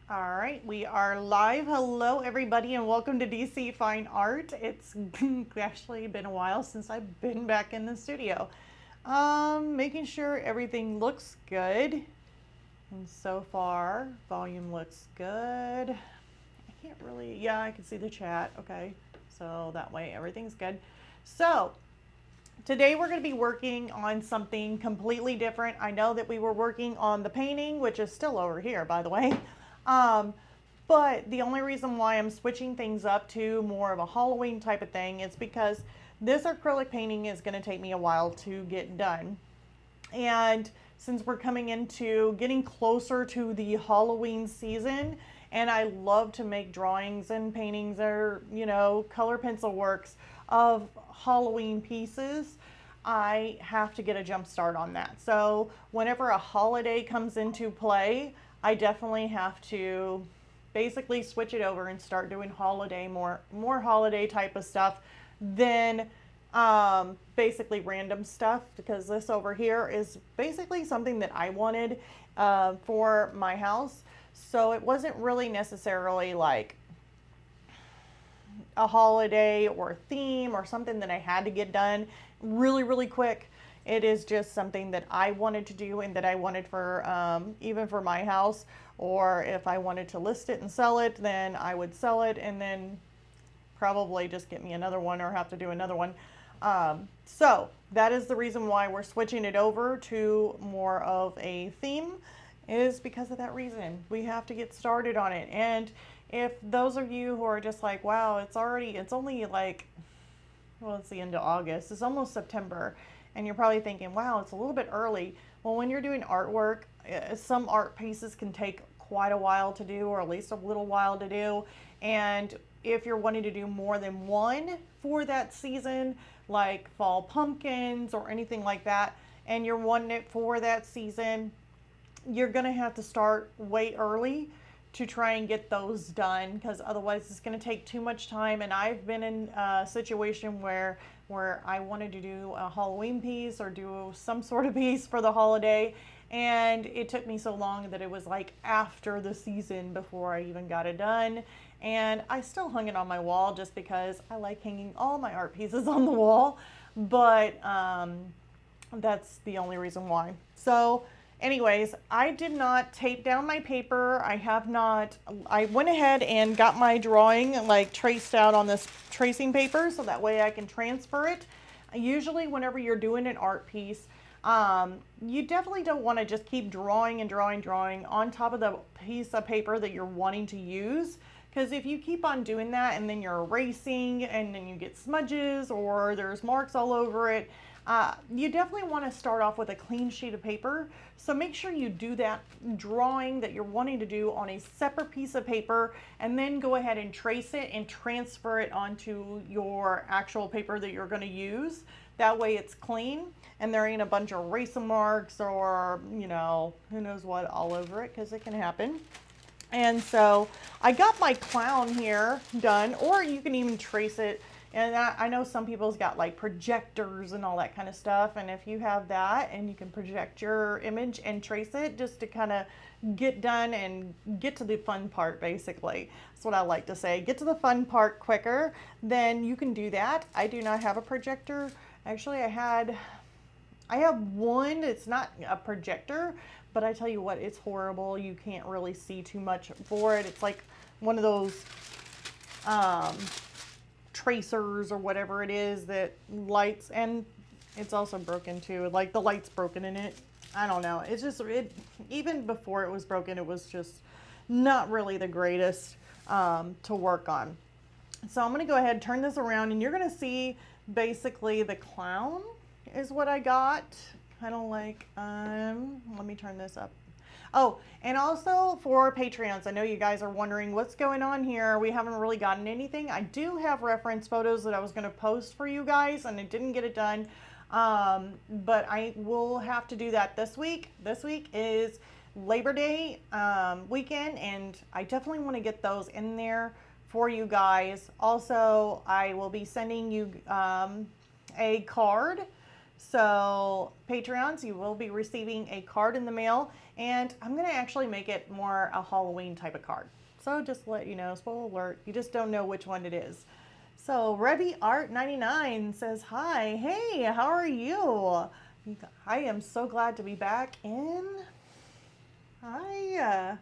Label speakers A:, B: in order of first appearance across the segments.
A: All right, we are live. Hello, everybody, and welcome to DC Fine Art. It's actually been a while since I've been back in the studio. Making sure everything looks good. And so far, volume looks good. I can't really, yeah, I can see the chat. Okay, so that way everything's good. So, today we're going to be working on something completely different. I know that we were working on the painting, which is still over here, by the way. Um, but the only reason why I'm switching things up to more of a Halloween type of thing is because this acrylic painting is going to take me a while to get done. And since we're coming into getting closer to the Halloween season, and I love to make drawings and paintings or, color pencil works of Halloween pieces, I have to get a jump start on that. So whenever a holiday comes into play, I definitely have to basically switch it over and start doing holiday more holiday type of stuff than basically random stuff, because this over here is basically something that I wanted for my house. So it wasn't really necessarily like a holiday or a theme or something that I had to get done really, really quick. It is just something that I wanted to do and that I wanted for even for my house. Or if I wanted to list it and sell it, then I would sell it and then probably just get me another one or have to do another one. So that is the reason why we're switching it over to more of a theme, is because of that reason. We have to get started on it. And if those of you who are just like, wow, it's only like, well, it's the end of August, it's almost September, and you're probably thinking, wow, it's a little bit early. Well, when you're doing artwork, some art pieces can take quite a while to do, or at least a little while to do. And if you're wanting to do more than one for that season, like fall pumpkins or anything like that, and you're wanting it for that season, you're going to have to start way early to try and get those done, because otherwise it's going to take too much time. And I've been in a situation where I wanted to do a Halloween piece or do some sort of piece for the holiday, and it took me so long that it was like after the season before I even got it done. And I still hung it on my wall just because I like hanging all my art pieces on the wall, but that's the only reason why. So anyways, I did not tape down my paper. I went ahead and got my drawing like traced out on this tracing paper so that way I can transfer it. Usually whenever you're doing an art piece, you definitely don't want to just keep drawing and drawing on top of the piece of paper that you're wanting to use. Because if you keep on doing that and then you're erasing and then you get smudges or there's marks all over it, you definitely want to start off with a clean sheet of paper. So make sure you do that drawing that you're wanting to do on a separate piece of paper, and then go ahead and trace it and transfer it onto your actual paper that you're going to use. That way it's clean and there ain't a bunch of eraser marks or, who knows what all over it, because it can happen. And so I got my clown here done, or you can even trace it. And I know some people's got like projectors and all that kind of stuff. And if you have that and you can project your image and trace it just to kind of get done and get to the fun part, basically. That's what I like to say. Get to the fun part quicker, then you can do that. I do not have a projector. Actually, I have one. It's not a projector, but I tell you what, it's horrible. You can't really see too much for it. It's like one of those tracers or whatever it is that lights, and it's also broken too. Like the light's broken in it. I don't know. It's just, even before it was broken, it was just not really the greatest to work on. So I'm going to go ahead and turn this around, and you're going to see basically the clown is what I got. Kind of like, let me turn this up. Oh, and also for Patreons, I know you guys are wondering what's going on here. We haven't really gotten anything. I do have reference photos that I was going to post for you guys, and I didn't get it done. But I will have to do that this week. This week is Labor Day weekend, and I definitely want to get those in there for you guys. Also, I will be sending you a card So Patreons, you will be receiving a card in the mail, and I'm going to actually make it more a Halloween type of card. So just let you know, spoiler alert, you just don't know which one it is. So Revy Art 99 says, hi, hey, how are you? I am so glad to be back in. Hi.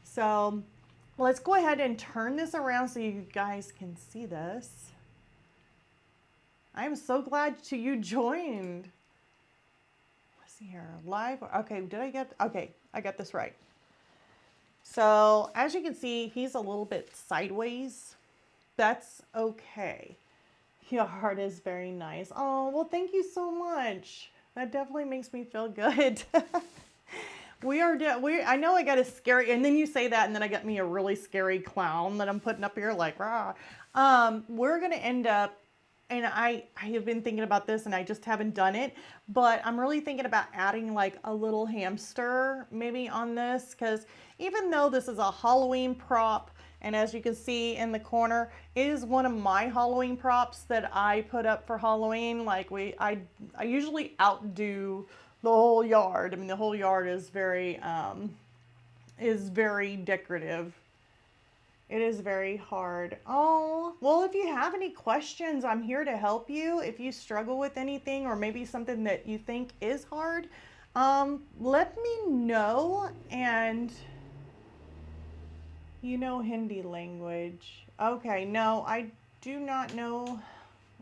A: So let's go ahead and turn this around so you guys can see this. I'm so glad you joined. Let's see here, live. Okay, I got this right. So as you can see, he's a little bit sideways. That's okay. Your heart is very nice. Oh, well, thank you so much. That definitely makes me feel good. I know I got a scary, and then you say that, and then I got me a really scary clown that I'm putting up here, like, rah. We're gonna end up, and I have been thinking about this, and I just haven't done it, but I'm really thinking about adding like a little hamster maybe on this, because even though this is a Halloween prop, and as you can see in the corner, it is one of my Halloween props that I put up for Halloween. Like I usually outdo the whole yard. I mean, the whole yard is very decorative. It is very hard. Oh, well, if you have any questions, I'm here to help you. If you struggle with anything or maybe something that you think is hard, let me know. And you know Hindi language. Okay, no, I do not know.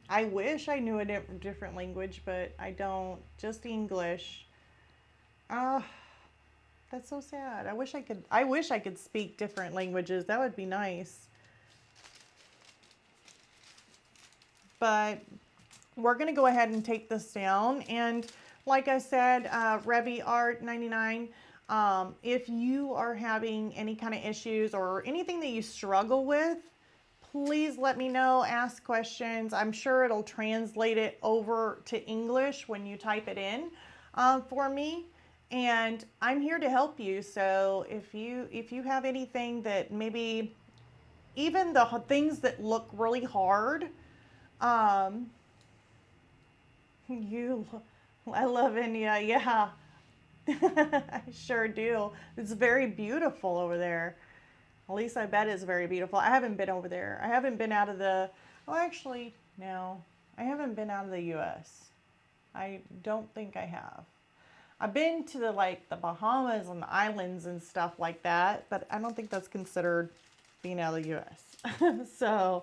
A: I wish I knew a different language, but I don't. Just English. Ah, that's so sad. I wish I could speak different languages. That would be nice. But we're going to go ahead and take this down. And like I said, Revy Art 99, if you are having any kind of issues or anything that you struggle with, please let me know, ask questions. I'm sure it'll translate it over to English when you type it in for me. And I'm here to help you. So if you have anything that maybe, even the things that look really hard, um, I love India. Yeah, I sure do. It's very beautiful over there. At least I bet it's very beautiful. I haven't been over there. I haven't been out of the, well, actually, no, I haven't been out of the US. I don't think I have. I've been to the Bahamas and the islands and stuff like that, but I don't think that's considered being out of the US. So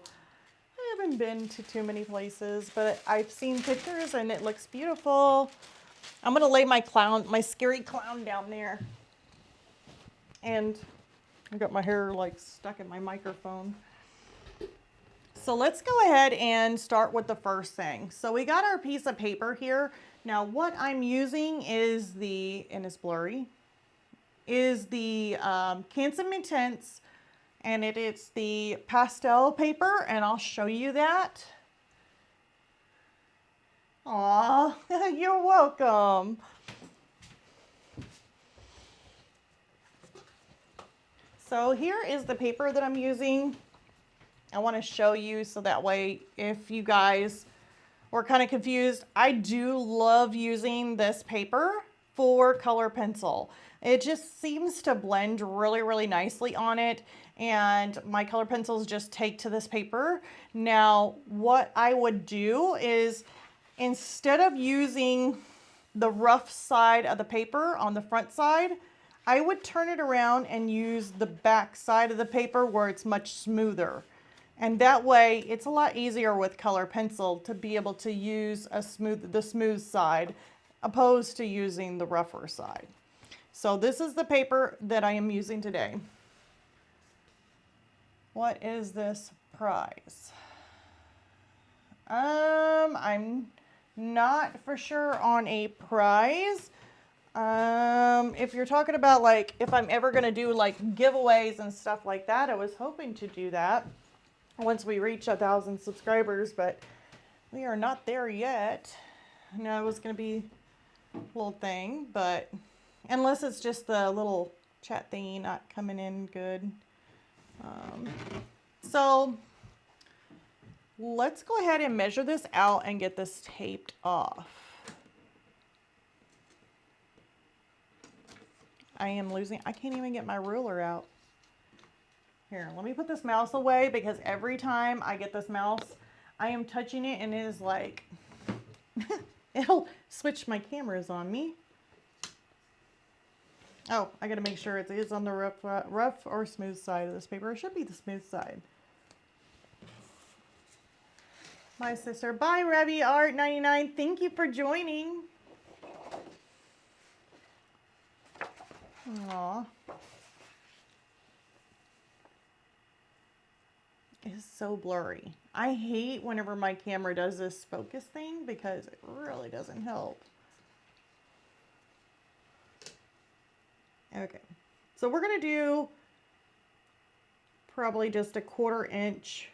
A: I haven't been to too many places, but I've seen pictures and it looks beautiful. I'm gonna lay my scary clown down there. And I got my hair like stuck in my microphone. So let's go ahead and start with the first thing. So we got our piece of paper here. Now what I'm using is and it's blurry, is the Canson Intense, and it's the pastel paper, and I'll show you that. Aw, you're welcome. So here is the paper that I'm using. I want to show you so that way if you guys were kind of confused, I do love using this paper for color pencil. It just seems to blend really, really nicely on it, and my color pencils just take to this paper. Now, what I would do is, instead of using the rough side of the paper on the front side, I would turn it around and use the back side of the paper where it's much smoother. And that way, it's a lot easier with color pencil to be able to use the smooth side opposed to using the rougher side. So this is the paper that I am using today. What is this price? I'm not for sure on a prize. If you're talking about like if I'm ever gonna do like giveaways and stuff like that, I was hoping to do that once we reach 1,000 subscribers, but we are not there yet. I know it was gonna be a little thing, but unless it's just the little chat thingy not coming in good. So let's go ahead and measure this out and get this taped off. I can't even get my ruler out. Here, let me put this mouse away because every time I get this mouse, I am touching it and it is like, it'll switch my cameras on me. Oh, I gotta make sure it is on the rough or smooth side of this paper. It should be the smooth side. My sister, bye Revy Art 99. Thank you for joining. Aw. It's so blurry. I hate whenever my camera does this focus thing because it really doesn't help. Okay, so we're gonna do probably just a 1/4 inch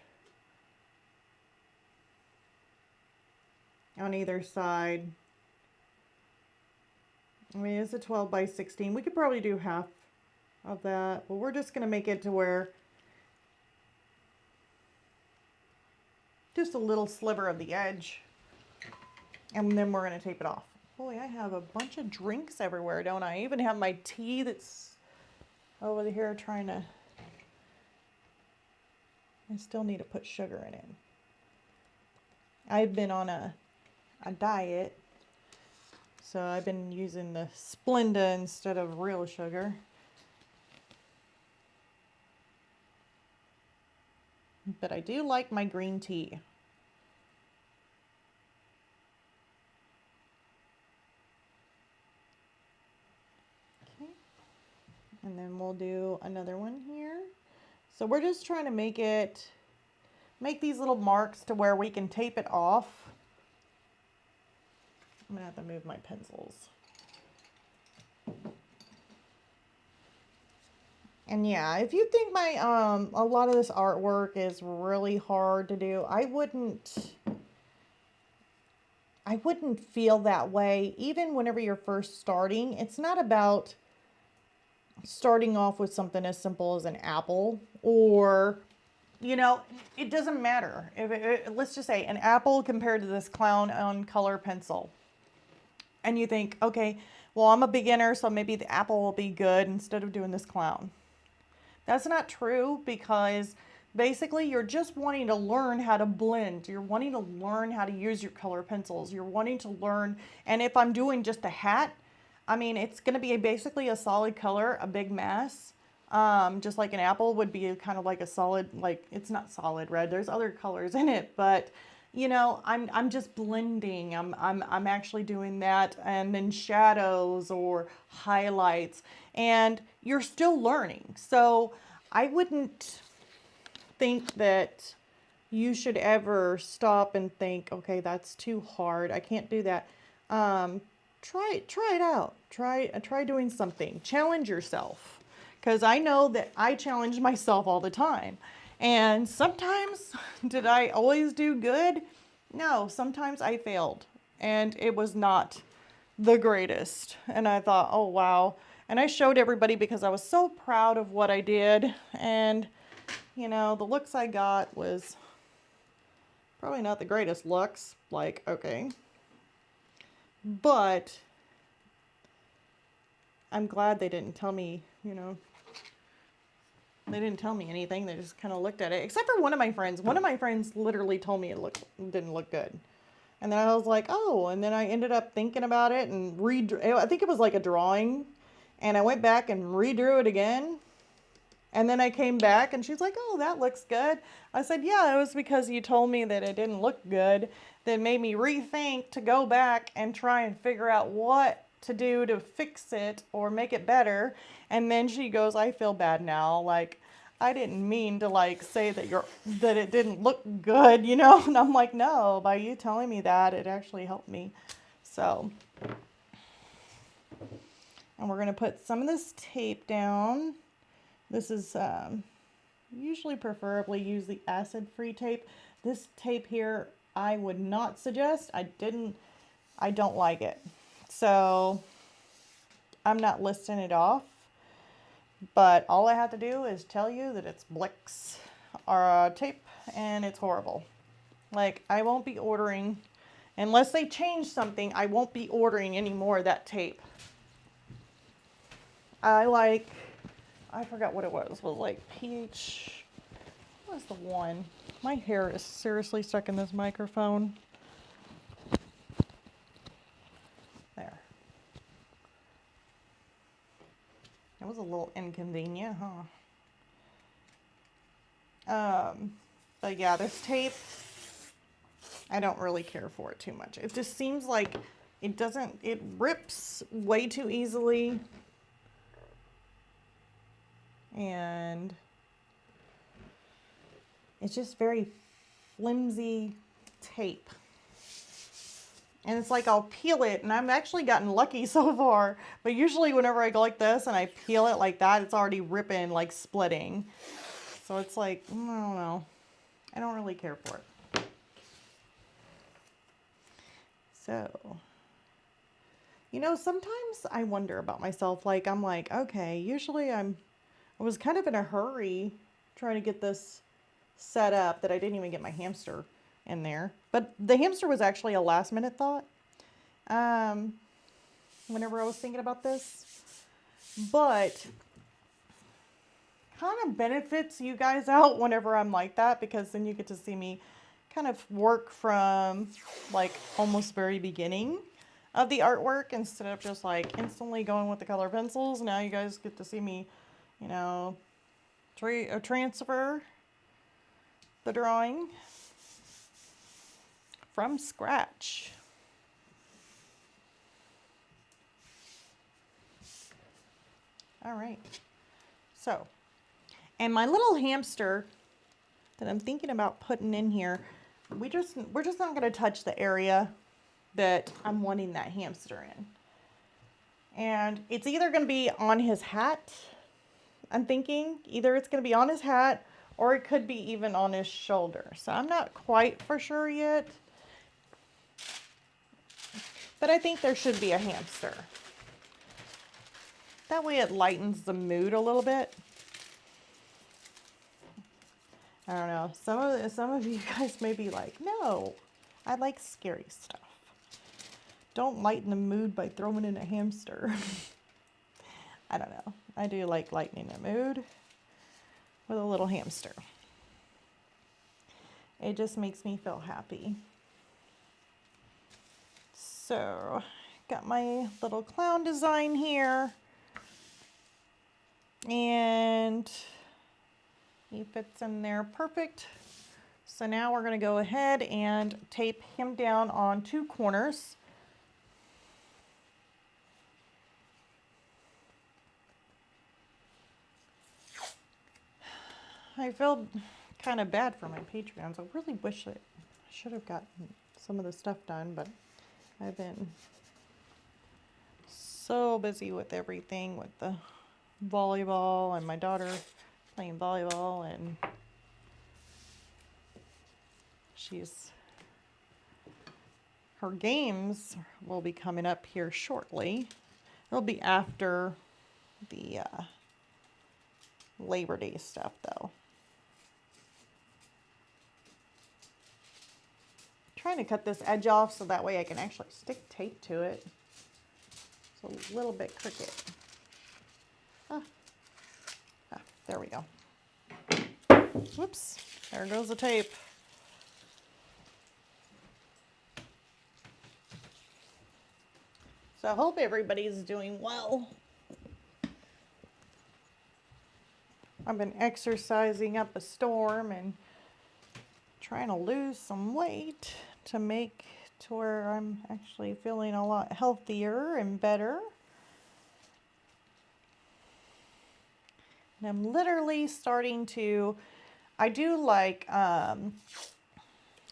A: on either side. I mean, it's a 12 by 16. We could probably do half of that, but we're just gonna make it to where just a little sliver of the edge, and then we're gonna tape it off. Boy, I have a bunch of drinks everywhere, don't I? I even have my tea that's over here trying to, I still need to put sugar in it. I've been on a diet, so I've been using the Splenda instead of real sugar. But I do like my green tea. Okay. And then we'll do another one here. So we're just trying to make these little marks to where we can tape it off. I'm gonna have to move my pencils. And yeah, if you think my a lot of this artwork is really hard to do, I wouldn't feel that way. Even whenever you're first starting, it's not about starting off with something as simple as an apple, or, you know, it doesn't matter. Let's just say an apple compared to this clown on color pencil. And you think, okay, well, I'm a beginner, so maybe the apple will be good instead of doing this clown. That's not true, because basically you're just wanting to learn how to blend. You're wanting to learn how to use your color pencils. You're wanting to learn, and if I'm doing just a hat, I mean, it's going to be basically a solid color, a big mass. Just like an apple would be kind of like a solid, like, it's not solid red. There's other colors in it, but you know, I'm just blending. I'm actually doing that, and then shadows or highlights, and you're still learning. So I wouldn't think that you should ever stop and think, okay, that's too hard. I can't do that. Try it out. Try doing something. Challenge yourself, because I know that I challenge myself all the time. And sometimes, did I always do good? No, sometimes I failed, and it was not the greatest. And I thought, oh wow. And I showed everybody because I was so proud of what I did. And, you know, the looks I got was probably not the greatest looks. Like, okay. But I'm glad they didn't tell me, you know, they didn't tell me anything. They just kind of looked at it. Except for one of my friends. One of my friends literally told me it didn't look good. And then I was like, oh. And then I ended up thinking about it and I think it was like a drawing. And I went back and redrew it again. And then I came back and she's like, oh, that looks good. I said, yeah, it was because you told me that it didn't look good. That made me rethink to go back and try and figure out what to do to fix it or make it better. And then she goes, I feel bad now. Like, I didn't mean to like say that it didn't look good, you know? And I'm like, no, by you telling me that, it actually helped me. So, and we're going to put some of this tape down. This is usually preferably use the acid-free tape. This tape here, I would not suggest. I don't like it. So I'm not listing it off, but all I have to do is tell you that it's Blick's tape and it's horrible. Like, I won't be ordering, unless they change something, I won't be ordering any more of that tape. I forgot what it was like PH, what was the one? My hair is seriously stuck in this microphone. There. It was a little inconvenient, huh? But yeah, this tape, I don't really care for it too much. It just seems like it rips way too easily. And it's just very flimsy tape. And it's like I'll peel it, and I've actually gotten lucky so far. But usually whenever I go like this and I peel it like that, it's already ripping, like splitting. So it's like, I don't know. I don't really care for it. So, you know, sometimes I wonder about myself. Like, I'm like, okay, usually I was kind of in a hurry trying to get this set up that I didn't even get my hamster in there. But the hamster was actually a last minute thought. Whenever I was thinking about this. But kind of benefits you guys out whenever I'm like that, because then you get to see me kind of work from like almost very beginning of the artwork instead of just like instantly going with the color pencils. Now you guys get to see me, you know, transfer the drawing from scratch. All right. So, and my little hamster that I'm thinking about putting in here, we're just not going to touch the area that I'm wanting that hamster in. And it's either going to be on his hat. I'm thinking either it's going to be on his hat or it could be even on his shoulder. So I'm not quite for sure yet. But I think there should be a hamster. That way it lightens the mood a little bit. I don't know. Some of you guys may be like, no, I like scary stuff. Don't lighten the mood by throwing in a hamster. I don't know. I do like lightening the mood with a little hamster. It just makes me feel happy. So, got my little clown design here. And he fits in there perfect. So now we're going to go ahead and tape him down on 2 corners. I feel kind of bad for my Patreons. I really wish that I should have gotten some of the stuff done, but I've been so busy with everything, with the volleyball and my daughter playing volleyball, and her games will be coming up here shortly. It'll be after the Labor Day stuff though. Trying to cut this edge off so that way I can actually stick tape to it. It's a little bit crooked. There we go. Whoops, there goes the tape. So I hope everybody's doing well. I've been exercising up a storm and trying to lose some weight to make to where I'm actually feeling a lot healthier and better. And I'm literally starting to, I do like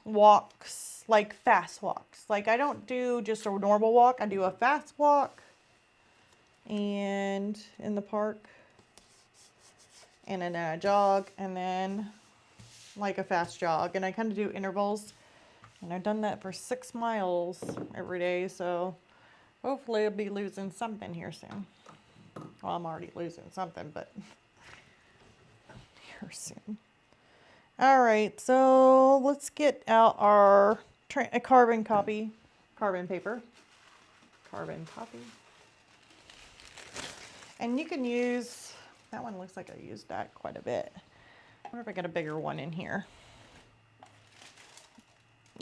A: walks, like fast walks. Like I don't do just a normal walk, I do a fast walk and in the park, and then a jog, and then like a fast jog, and I kind of do intervals, and I've done that for 6 miles every day, so hopefully I'll be losing something here soon. Well, I'm already losing something, but here soon. All right, so let's get out our carbon paper, carbon copy. And you can use, that one looks like I used that quite a bit. I wonder if I got a bigger one in here.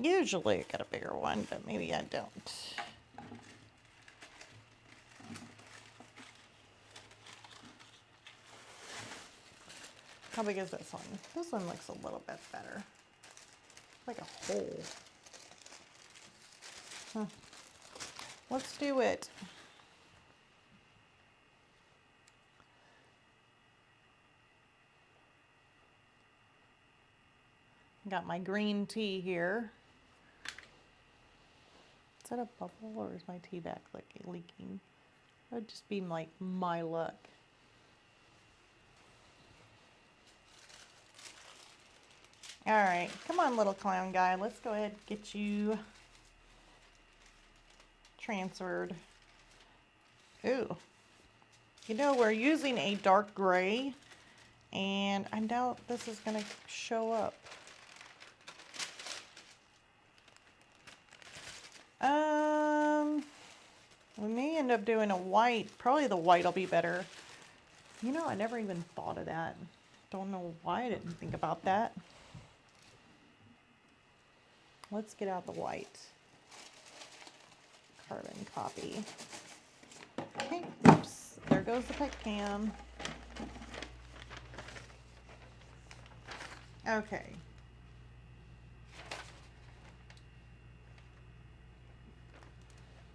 A: Usually I got a bigger one, but maybe I don't. How big is this one? This one looks a little bit better. Like a hole. Huh. Let's do it. Got my green tea here. Is that a bubble or is my tea bag like leaking? That would just be like my luck. All right, come on, little clown guy. Let's go ahead and get you transferred. Ooh, you know, we're using a dark gray, and I doubt this is gonna show up. We may end up doing a white. Probably the white will be better. You know, I never even thought of that. Don't know why I didn't think about that. Let's get out the white. Carbon copy. Okay, oops, there goes the pick cam. Okay.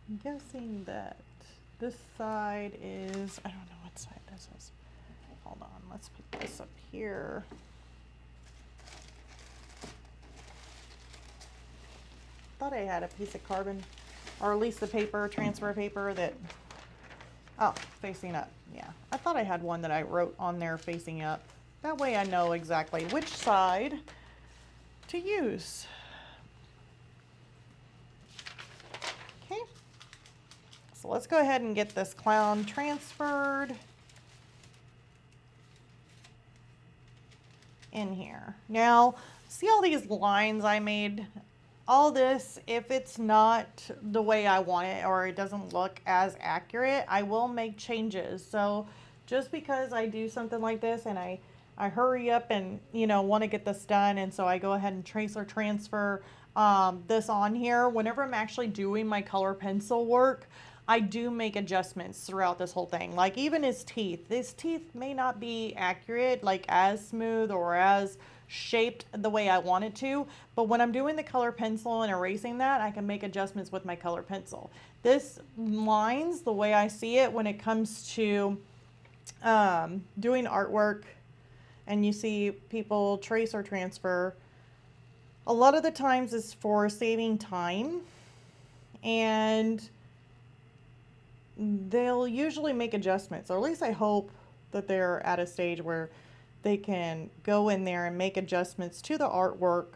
A: I'm guessing that this side is, I don't know what side this is. Hold on, let's put this up here. Thought I had a piece of carbon, or at least the paper, transfer paper that, oh, facing up. Yeah, I thought I had one that I wrote on there facing up. That way I know exactly which side to use. Okay, so let's go ahead and get this clown transferred in here. Now, see all these lines I made? All this, if it's not the way I want it or it doesn't look as accurate, I will make changes. So just because I do something like this and I hurry up and, you know, want to get this done, and so I go ahead and trace or transfer this on here, whenever I'm actually doing my color pencil work, I do make adjustments throughout this whole thing. Like even his teeth may not be accurate, like as smooth or as shaped the way I want it to, but when I'm doing the color pencil and erasing that, I can make adjustments with my color pencil. This lines the way I see it when it comes to doing artwork, and you see people trace or transfer, a lot of the times is for saving time, and they'll usually make adjustments, or at least I hope that they're at a stage where they can go in there and make adjustments to the artwork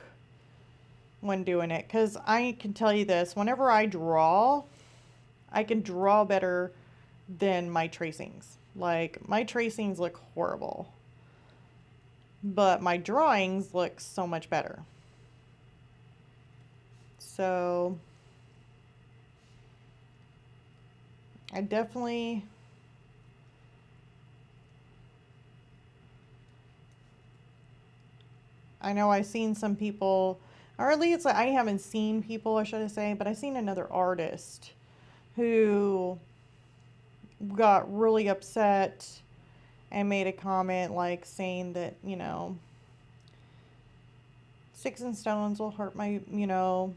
A: when doing it. Because I can tell you this, whenever I draw, I can draw better than my tracings. Like my tracings look horrible, but my drawings look so much better. So I definitely, I know I've seen some people, or at least I haven't seen people, or should I say, but I've seen another artist who got really upset and made a comment like saying that, you know, sticks and stones will hurt my, you know,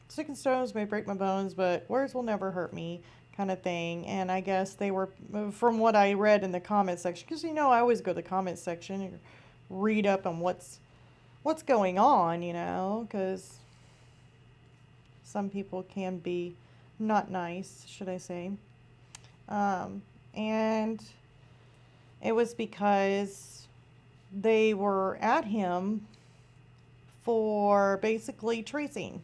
A: sticks and stones may break my bones, but words will never hurt me, kind of thing. And I guess they were, from what I read in the comment section, because, you know, I always go to the comment section and read up on what's going on, you know, because some people can be not nice, should I say. And it was because they were at him for basically tracing,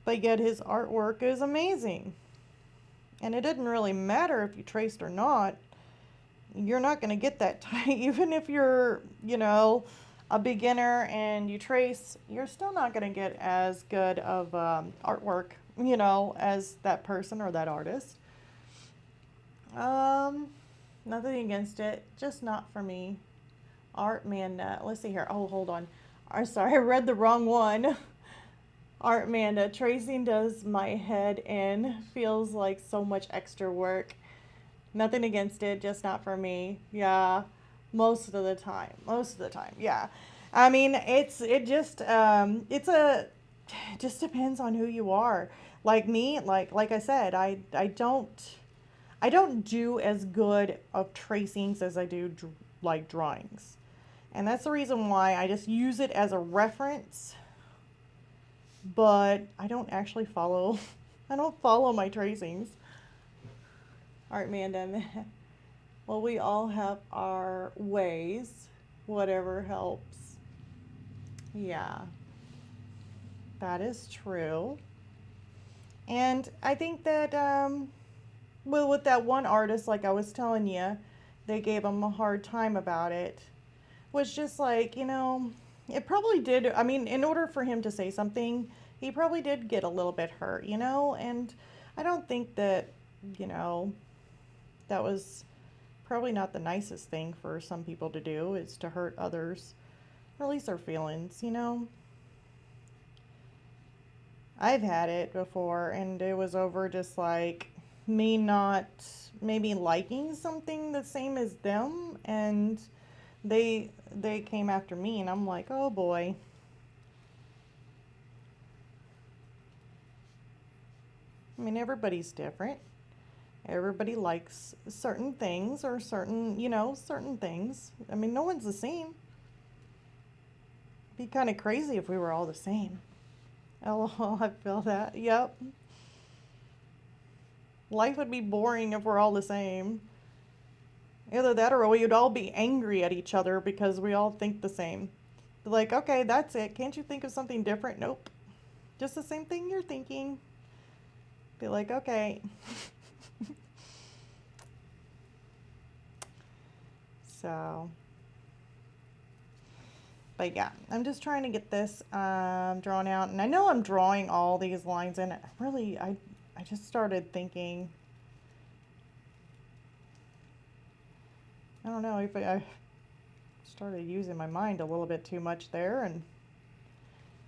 A: but yet his artwork is amazing. And it didn't really matter if you traced or not. You're not going to get that tight, even if you're, you know, a beginner and you trace, you're still not going to get as good of artwork, as that person or that artist. Um, Nothing against it, just not for me. Art Manda. Let's see here. Oh, hold on. I'm sorry, I read the wrong one. Art Manda. Tracing does my head in. Feels like so much extra work. Nothing against it, just not for me. Yeah, most of the time. Most of the time, yeah. I mean, it just depends on who you are. Like me, like I said, I don't do as good of tracings as I do like drawings. And that's the reason why I just use it as a reference, but I don't actually follow I don't follow my tracings. Art Manda. Well, we all have our ways. Whatever helps. Yeah, that is true. And I think that, well, with that one artist, like I was telling you, they gave him a hard time about it. Was just like, it probably did. I mean, in order for him to say something, he probably did get a little bit hurt, and I don't think that, you know, that was probably not the nicest thing for some people to do, is to hurt others, or at least their feelings. I've had it before, and it was over just like me not maybe liking something the same as them, and they came after me, and I'm like, oh boy. I mean, everybody's different. Everybody likes certain things, or certain things. I mean, no one's the same. It'd be kind of crazy if we were all the same. Oh, I feel that. Yep. Life would be boring if we're all the same. Either that, or we'd all be angry at each other because we all think the same. Like, okay, that's it. Can't you think of something different? Nope. Just the same thing you're thinking. Be like, okay. So, but yeah, I'm just trying to get this drawn out. And I know I'm drawing all these lines in. Really, I just started thinking, I don't know if I started using my mind a little bit too much there, and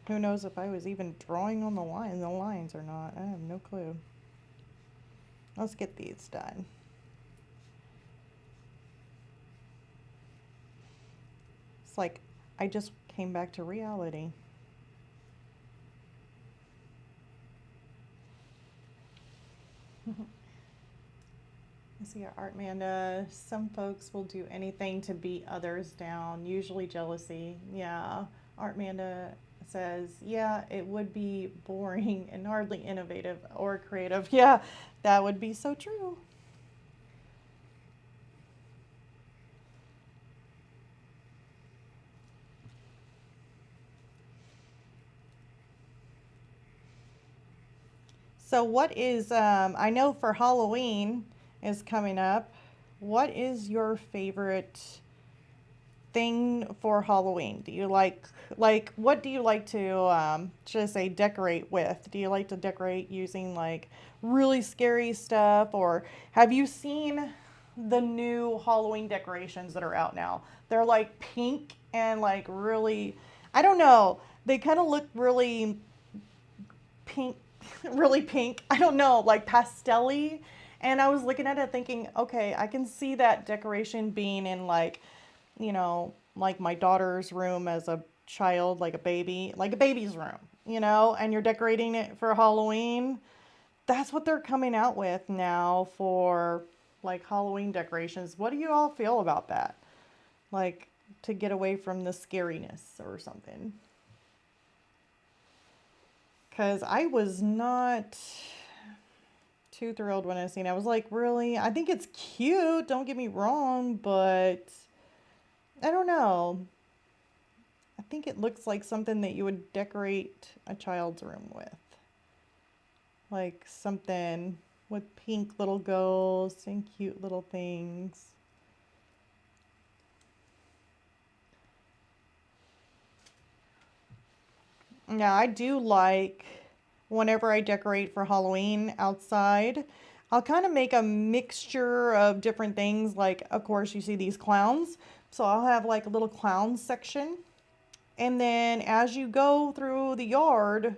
A: who knows if I was even drawing on the lines or not. I have no clue. Let's get these done. It's like I just came back to reality. Let's see, Art Manda. Some folks will do anything to beat others down, usually jealousy. Yeah. Art Manda says, yeah, it would be boring and hardly innovative or creative. Yeah, that would be so true. So, what is, I know for Halloween is coming up. What is your favorite thing for Halloween? Do you what do you like to, should I say, decorate with? Do you like to decorate using like really scary stuff, or have you seen the new Halloween decorations that are out now? They're like pink and like really, I don't know, they kind of look really pink, really pink. I don't know, like pastelly. And I was looking at it thinking, okay, I can see that decoration being in like my daughter's room as a child, like a baby's room, and you're decorating it for Halloween. That's what they're coming out with now for like Halloween decorations. What do you all feel about that? Like, to get away from the scariness or something. Because I was not too thrilled when I seen it. I was like, really? I think it's cute, don't get me wrong, but I don't know. I think it looks like something that you would decorate a child's room with. Like something with pink little ghosts and cute little things. Now, I do like whenever I decorate for Halloween outside, I'll kind of make a mixture of different things. Like, of course, you see these clowns. So I'll have like a little clown section. And then as you go through the yard,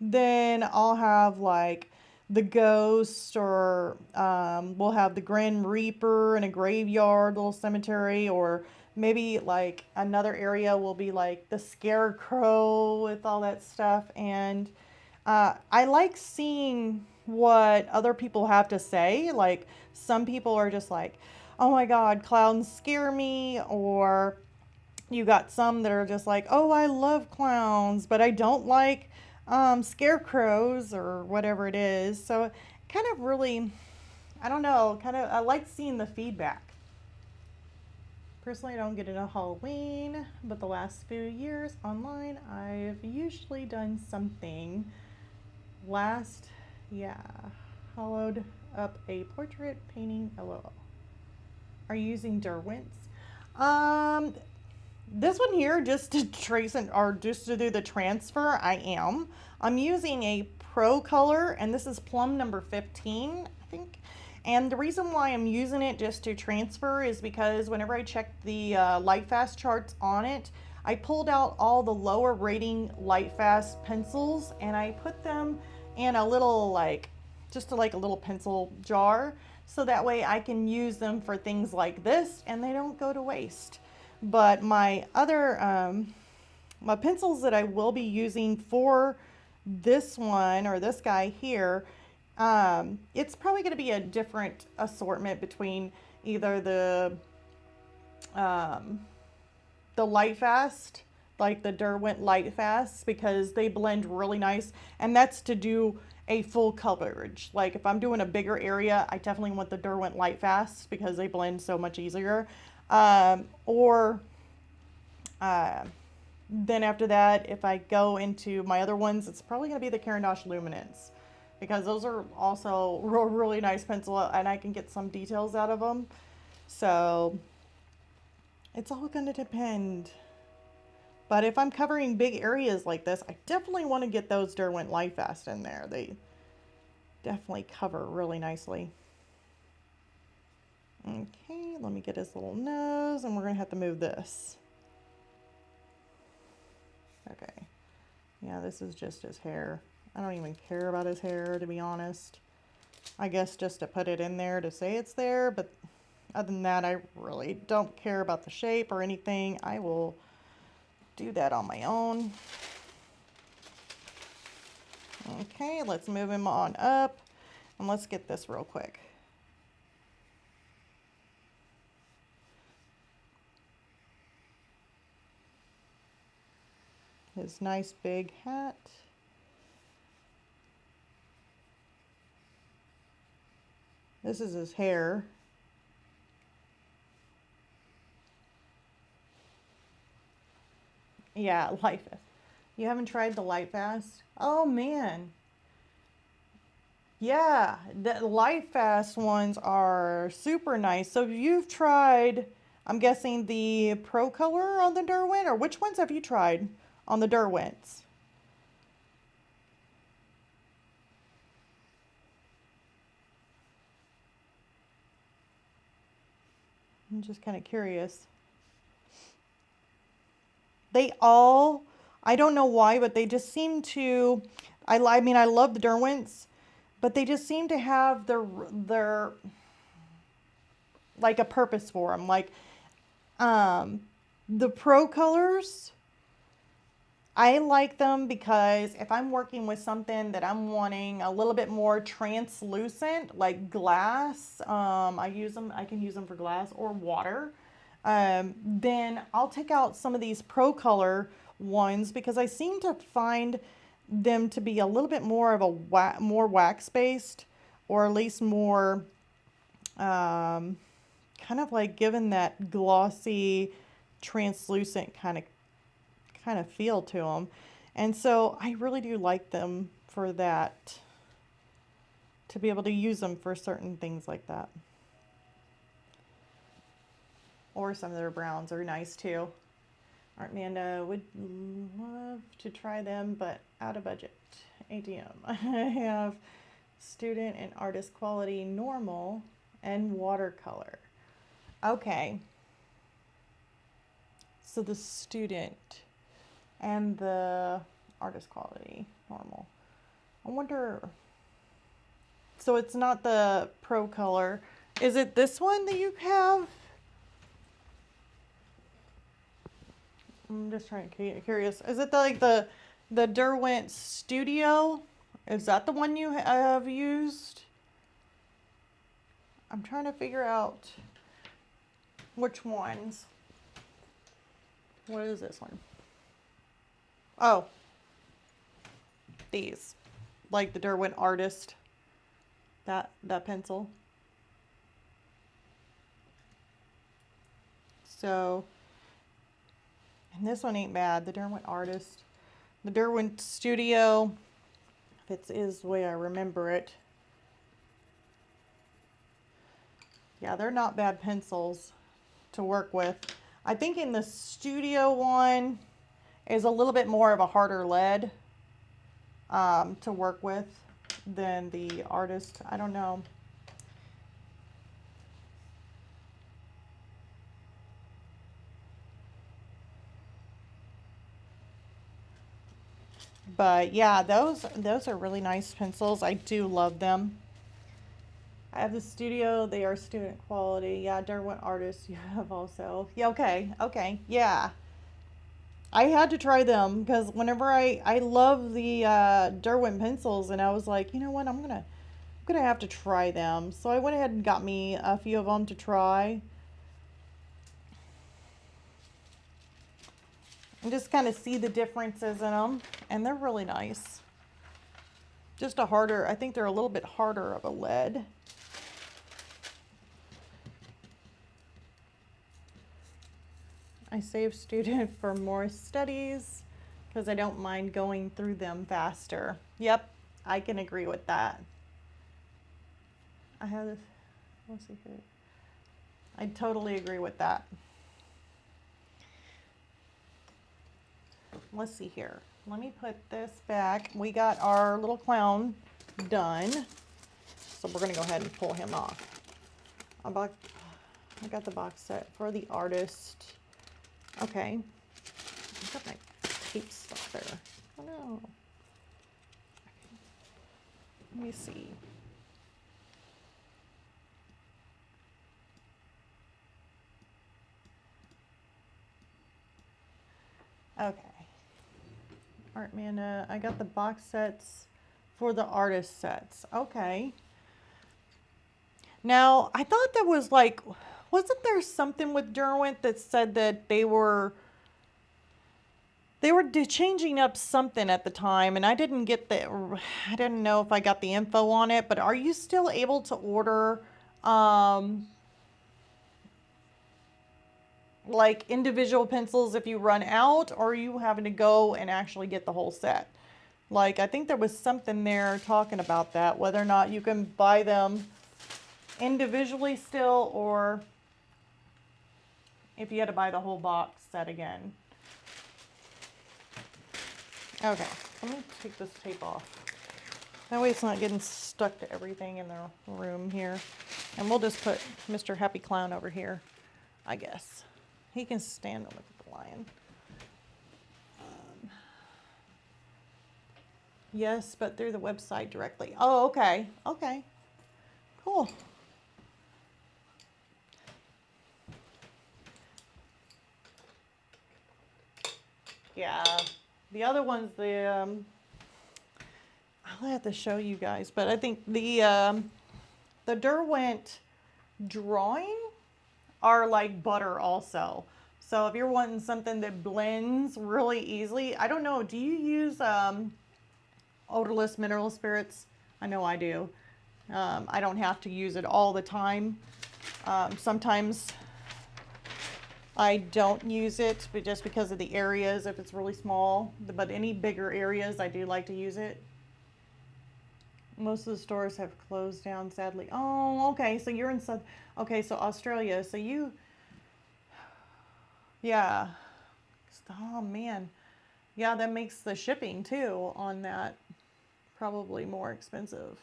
A: then I'll have like the ghost, or we'll have the Grim Reaper in a graveyard, little cemetery, or maybe like another area will be like the Scarecrow with all that stuff. And I like seeing what other people have to say. Like, some people are just like, oh my God, clowns scare me, or you got some that are just like, oh, I love clowns, but I don't like scarecrows or whatever it is. So, kind of really, I don't know, kind of, I like seeing the feedback. Personally, I don't get into Halloween, but the last few years online, I've usually done something. Last, yeah, hollowed up a portrait painting, LOL. Are you using Derwent's? Um, This one here, just to trace and or just to do the transfer, I am. I'm using a Pro Color, and this is plum number 15, I think. And the reason why I'm using it just to transfer is because whenever I checked the Lightfast charts on it, I pulled out all the lower rating Lightfast pencils and I put them in a little like, just like a little pencil jar, so that way I can use them for things like this and they don't go to waste. But my other, my pencils that I will be using for this one or this guy here, it's probably going to be a different assortment between either um, the Lightfast, like the Derwent Lightfast, because they blend really nice, and that's to do a full coverage. Like if I'm doing a bigger area, I definitely want the Derwent Lightfast because they blend so much easier. Or then after that, if I go into my other ones, it's probably going to be the Caran d'Ache Luminance because those are also really nice pencil and I can get some details out of them. So it's all going to depend. But if I'm covering big areas like this, I definitely want to get those Derwent Lightfast in there. They definitely cover really nicely. Okay, let me get his little nose, and we're going to have to move this. Okay. Yeah, this is just his hair. I don't even care about his hair, to be honest. I guess just to put it in there to say it's there, but other than that, I really don't care about the shape or anything. I will do that on my own. Okay, let's move him on up, and let's get this real quick. His nice big hat. This is his hair. Yeah, Lightfast. You haven't tried the Lightfast? Oh man. Yeah, the Lightfast ones are super nice. So you've tried, I'm guessing the Pro Color on the Derwent, or which ones have you tried on the Derwents? I'm just kind of curious. They all, I don't know why, but they just seem to, I mean, I love the Derwents, but they just seem to have their like a purpose for them. Like um, the Pro Colors, I like them because if I'm working with something that I'm wanting a little bit more translucent, like glass, I use them. I can use them for glass or water. Then I'll take out some of these Pro Color ones because I seem to find them to be a little bit more of a more wax based, or at least more kind of like given that glossy, translucent kind of feel to them. And so I really do like them for that, to be able to use them for certain things like that. Or some of their browns are nice too. Artmanda would love to try them, but out of budget. ATM. I have student and artist quality normal and watercolor. Okay. So the student and the artist quality normal. I wonder. So it's not the pro color. Is it this one that you have? I'm just trying to get curious. Is it the Derwent Studio? Is that the one you have used? I'm trying to figure out which ones. What is this one? Oh, these, like the Derwent Artist. That pencil. So, and this one ain't bad. The Derwent Artist, the Derwent Studio. If it is the way I remember it. Yeah, they're not bad pencils to work with. I think in the Studio one is a little bit more of a harder lead to work with than the Artist. I don't know. But yeah, those are really nice pencils. I do love them. I have the Studio. They are student quality. Yeah, Derwent Artist you have also. Yeah, okay, yeah. I had to try them because whenever I love the Derwent pencils, and I was like, you know what, I'm gonna have to try them. So I went ahead and got me a few of them to try, and just kind of see the differences in them, and they're really nice. Just a harder, I think they're a little bit harder of a lead. I save student for more studies because I don't mind going through them faster. Yep, I can agree with that. I have this, let's see here. I totally agree with that. Let's see here. Let me put this back. We got our little clown done. So we're gonna go ahead and pull him off. I got the box set for the Artist. Okay. I've got my tape stuff there. Oh no. Okay. Let me see. Okay. Artmanda, I got the box sets for the Artist sets. Okay. Now, I thought that was like, wasn't there something with Derwent that said that they were changing up something at the time, and I didn't know if I got the info on it, but are you still able to order like individual pencils if you run out, or are you having to go and actually get the whole set? Like, I think there was something there talking about that, whether or not you can buy them individually still, or if you had to buy the whole box set again. Okay, let me take this tape off. That way it's not getting stuck to everything in the room here. And we'll just put Mr. Happy Clown over here, I guess. He can stand and look at the lion. Yes, but through the website directly. Oh, okay. Okay. Cool. Yeah. The other ones, I'll have to show you guys, but I think the Derwent drawing are like butter also. So if you're wanting something that blends really easily, I don't know, do you use odorless mineral spirits? I know I do. I don't have to use it all the time. Sometimes I don't use it, but just because of the areas, if it's really small. But any bigger areas, I do like to use it. Most of the stores have closed down, sadly. Oh, okay. So you're in okay, so Australia. So you, yeah. oh man. Yeah, that makes the shipping too on that probably more expensive.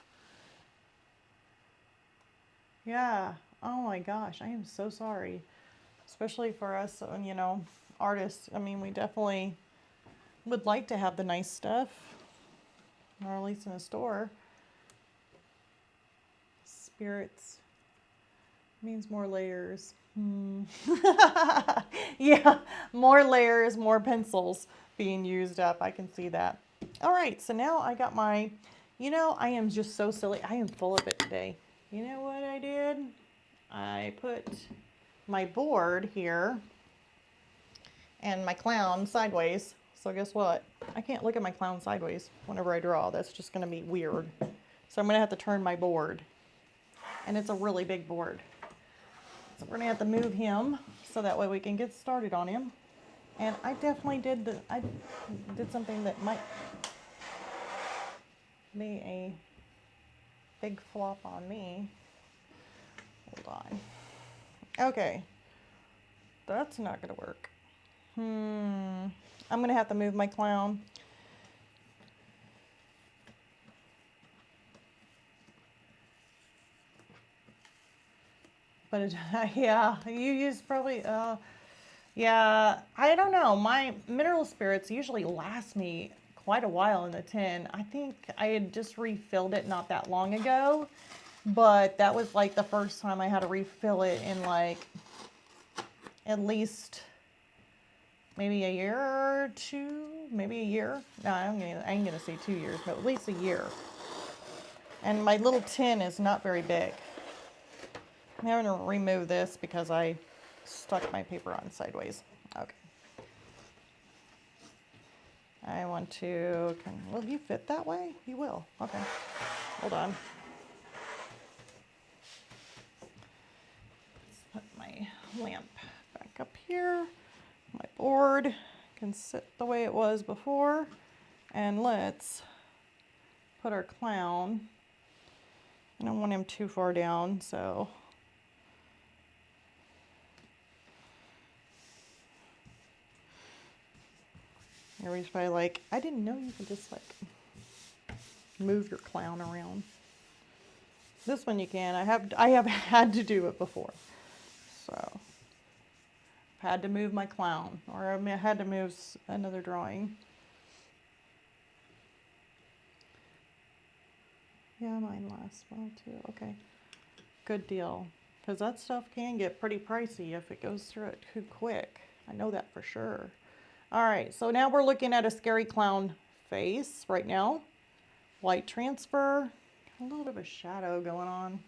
A: Yeah. Oh my gosh, I am so sorry. Especially for us, you know, artists. I mean, we definitely would like to have the nice stuff, or at least in a store. Spirits means more layers. Yeah, more layers, more pencils being used up. I can see that. All right, so now I got my, you know, I am just so silly. I am full of it today. You know what I did? I put my board here and my clown sideways. So guess what? I can't look at my clown sideways whenever I draw. That's just going to be weird. So I'm going to have to turn my board. And it's a really big board. So we're going to have to move him so that way we can get started on him. And I definitely did something that might be a big flop on me. Hold on. Okay. That's not going to work. I'm going to have to move my clown. But it, yeah, you use probably, yeah, I don't know. My mineral spirits usually last me quite a while in the tin. I think I had just refilled it not that long ago, but that was like the first time I had to refill it in like at least maybe a year or two, maybe a year. No, I ain't gonna say 2 years, but at least a year. And my little tin is not very big. I'm having to remove this because I stuck my paper on sideways. Okay. I want to, will you fit that way? You will. Okay. Hold on. Let's put my lamp back up here. My board can sit the way it was before. And let's put our clown. I don't want him too far down, so. Everybody's probably like, I didn't know you could just like move your clown around. This one you can. I have had to do it before. So I've had to move my clown, or I had to move another drawing. Yeah, mine lasts well too. Okay, good deal. Because that stuff can get pretty pricey if it goes through it too quick. I know that for sure. All right, so now we're looking at a scary clown face right now. Light transfer, a little bit of a shadow going on.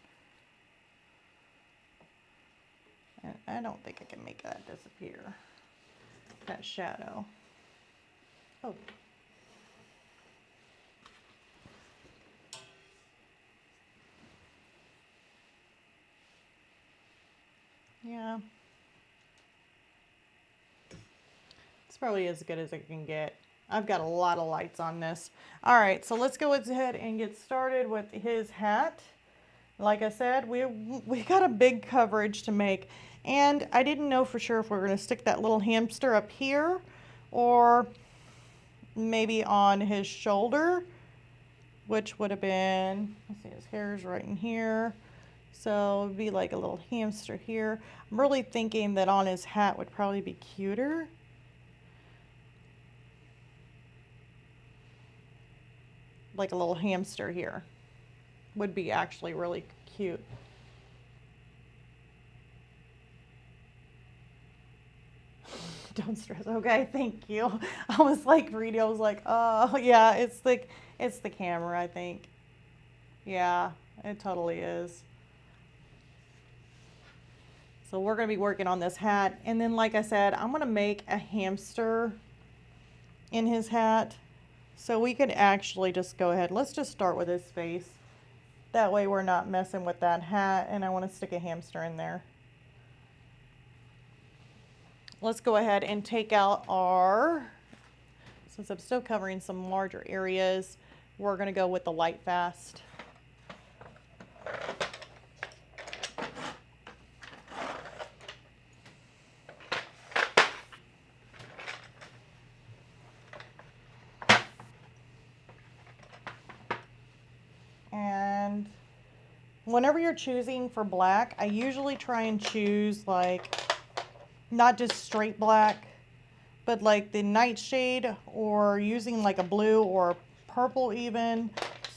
A: And I don't think I can make that disappear, that shadow. Oh. Yeah. It's probably as good as it can get. I've got a lot of lights on this. All right, so let's go ahead and get started with his hat. Like I said, we got a big coverage to make, and I didn't know for sure if we were going to stick that little hamster up here or maybe on his shoulder, which would have been, let's see, his hair's right in here. So it'd be like a little hamster here. I'm really thinking that on his hat would probably be cuter. Like a little hamster here would be actually really cute. Don't stress. Okay, thank you. I was like reading. I was like, oh yeah, it's the camera, I think. Yeah, it totally is. So we're gonna be working on this hat, and then like I said, I'm gonna make a hamster in his hat. So we could actually just go ahead. Let's just start with his face. That way we're not messing with that hat, and I want to stick a hamster in there. Let's go ahead and take out our, since I'm still covering some larger areas, we're going to go with the light fast. whenever you're choosing for black, I usually try and choose like not just straight black, but like the nightshade, or using like a blue or purple even,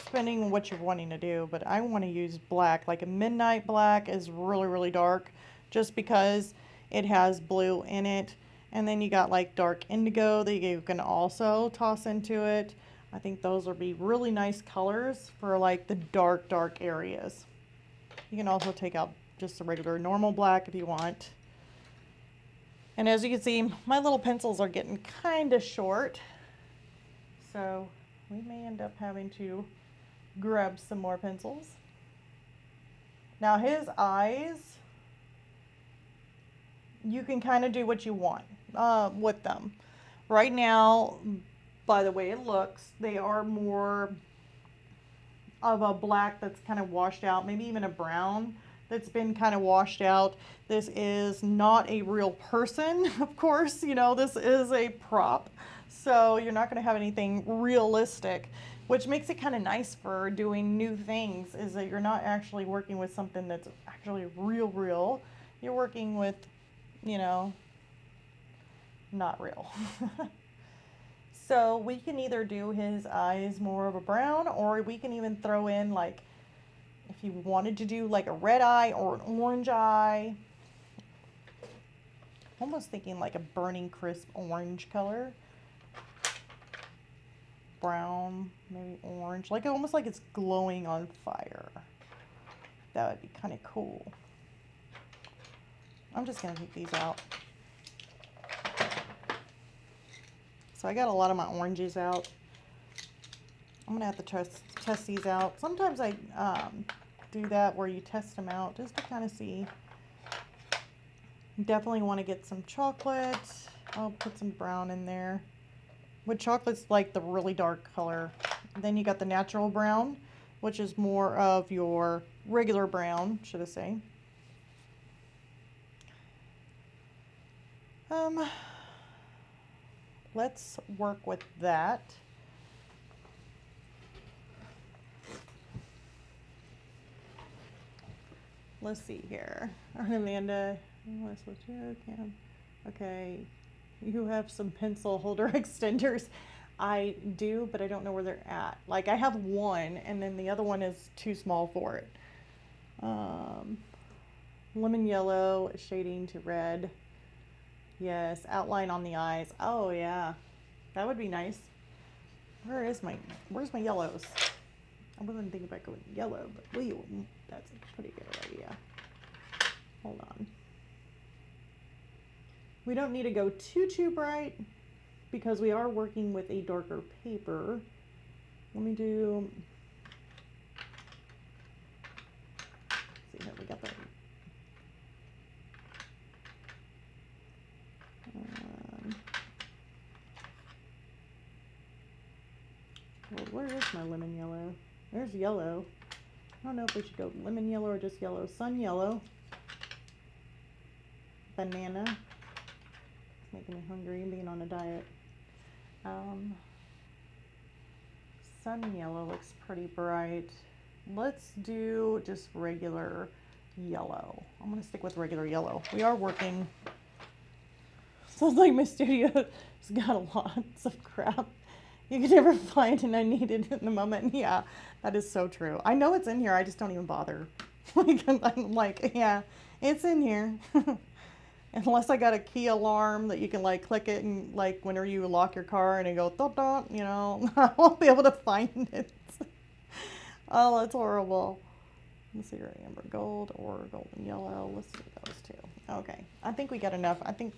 A: depending on what you're wanting to do. But I want to use black, like a midnight black is really, really dark, just because it has blue in it. And then you got like dark indigo that you can also toss into it. I think those would be really nice colors for like the dark, dark areas. You can also take out just a regular normal black if you want. And as you can see, my little pencils are getting kind of short. So we may end up having to grab some more pencils. Now his eyes, you can kind of do what you want with them. Right now, by the way it looks, they are more of a black that's kind of washed out, maybe even a brown that's been kind of washed out. This is not a real person, of course, you know, this is a prop. So you're not going to have anything realistic, which makes it kind of nice for doing new things, is that you're not actually working with something that's actually real. You're working with, you know, not real. So we can either do his eyes more of a brown, or we can even throw in, like, if you wanted to do like a red eye or an orange eye. Almost thinking like a burning crisp orange color. Brown, maybe orange, like almost like it's glowing on fire. That would be kind of cool. I'm just gonna take these out. So I got a lot of my oranges out. I'm gonna have to test these out. Sometimes I do that where you test them out just to kind of see. Definitely want to get some chocolate. I'll put some brown in there. With chocolate's like the really dark color. Then you got the natural brown, which is more of your regular brown, should I say. Let's work with that. Let's see here. Amanda, okay, you have some pencil holder extenders. I do, but I don't know where they're at. Like I have one, and then the other one is too small for it. Lemon yellow shading to red. Yes, outline on the eyes. Oh yeah, that would be nice. Where's my yellows? I wasn't thinking about going yellow, but that's a pretty good idea. Hold on. We don't need to go too bright because we are working with a darker paper. Let me do, see here, we got that. Well, where is my lemon yellow? There's yellow. I don't know if we should go lemon yellow or just yellow. Sun yellow. Banana. It's making me hungry being on a diet. Sun yellow looks pretty bright. Let's do just regular yellow. I'm going to stick with regular yellow. We are working. Sounds like my studio's got lots of crap you could never find, and I need it in the moment. Yeah, that is so true. I know it's in here. I just don't even bother. I'm like, yeah, it's in here. Unless I got a key alarm that you can like click it and like whenever you lock your car and it go dot dot, you know, I won't be able to find it. Oh, that's horrible. Let's see here, amber gold or golden yellow. Let's do those two. Okay, I think we got enough. I think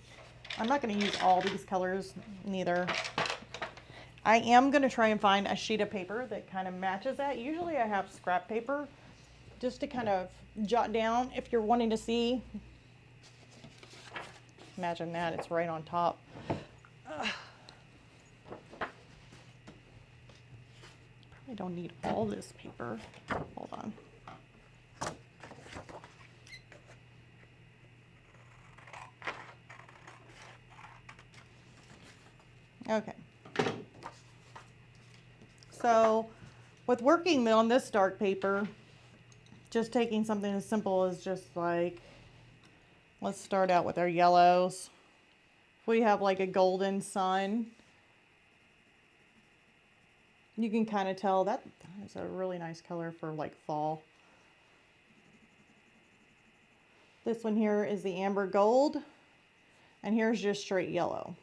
A: I'm not going to use all these colors neither. I am going to try and find a sheet of paper that kind of matches that. Usually I have scrap paper just to kind of jot down if you're wanting to see. Imagine that, it's right on top. Probably don't need all this paper. Hold on. Okay. So with working on this dark paper, just taking something as simple as just like, let's start out with our yellows. If we have like a golden sun, you can kind of tell that is a really nice color for like fall. This one here is the amber gold, and here's just straight yellow.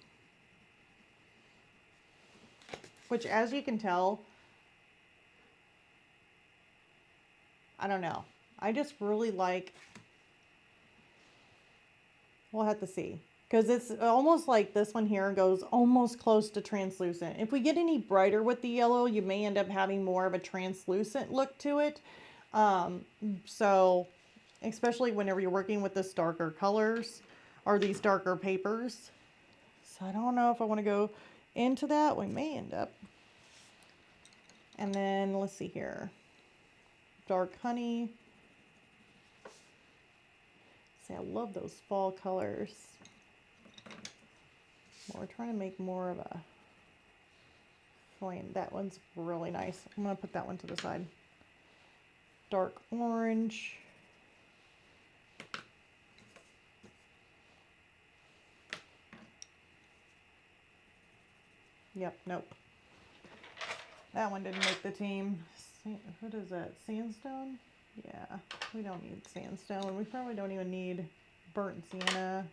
A: Which, as you can tell, I don't know. I just really like, we'll have to see. Because it's almost like this one here goes almost close to translucent. If we get any brighter with the yellow, you may end up having more of a translucent look to it. So, especially whenever you're working with this darker colors or these darker papers. So I don't know if I want to go into that. We may end up. And then let's see here. Dark honey. See, I love those fall colors. Well, we're trying to make more of a flame. That one's really nice. I'm going to put that one to the side. Dark orange. Yep, nope. That one didn't make the team. What is that? Sandstone? Yeah, we don't need sandstone. We probably don't even need burnt sienna.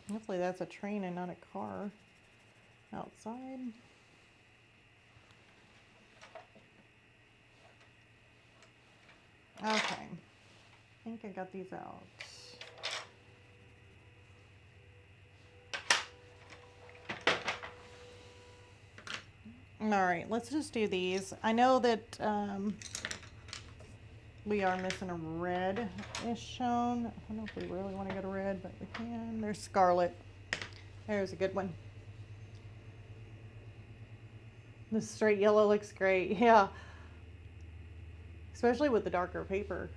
A: Hopefully that's a train and not a car outside. Okay, I think I got these out. All right, let's just do these. I know that we are missing a red is shown. I don't know if we really want to go to red, but we can. There's scarlet. There's a good one. The straight yellow looks great. Yeah. Especially with the darker paper.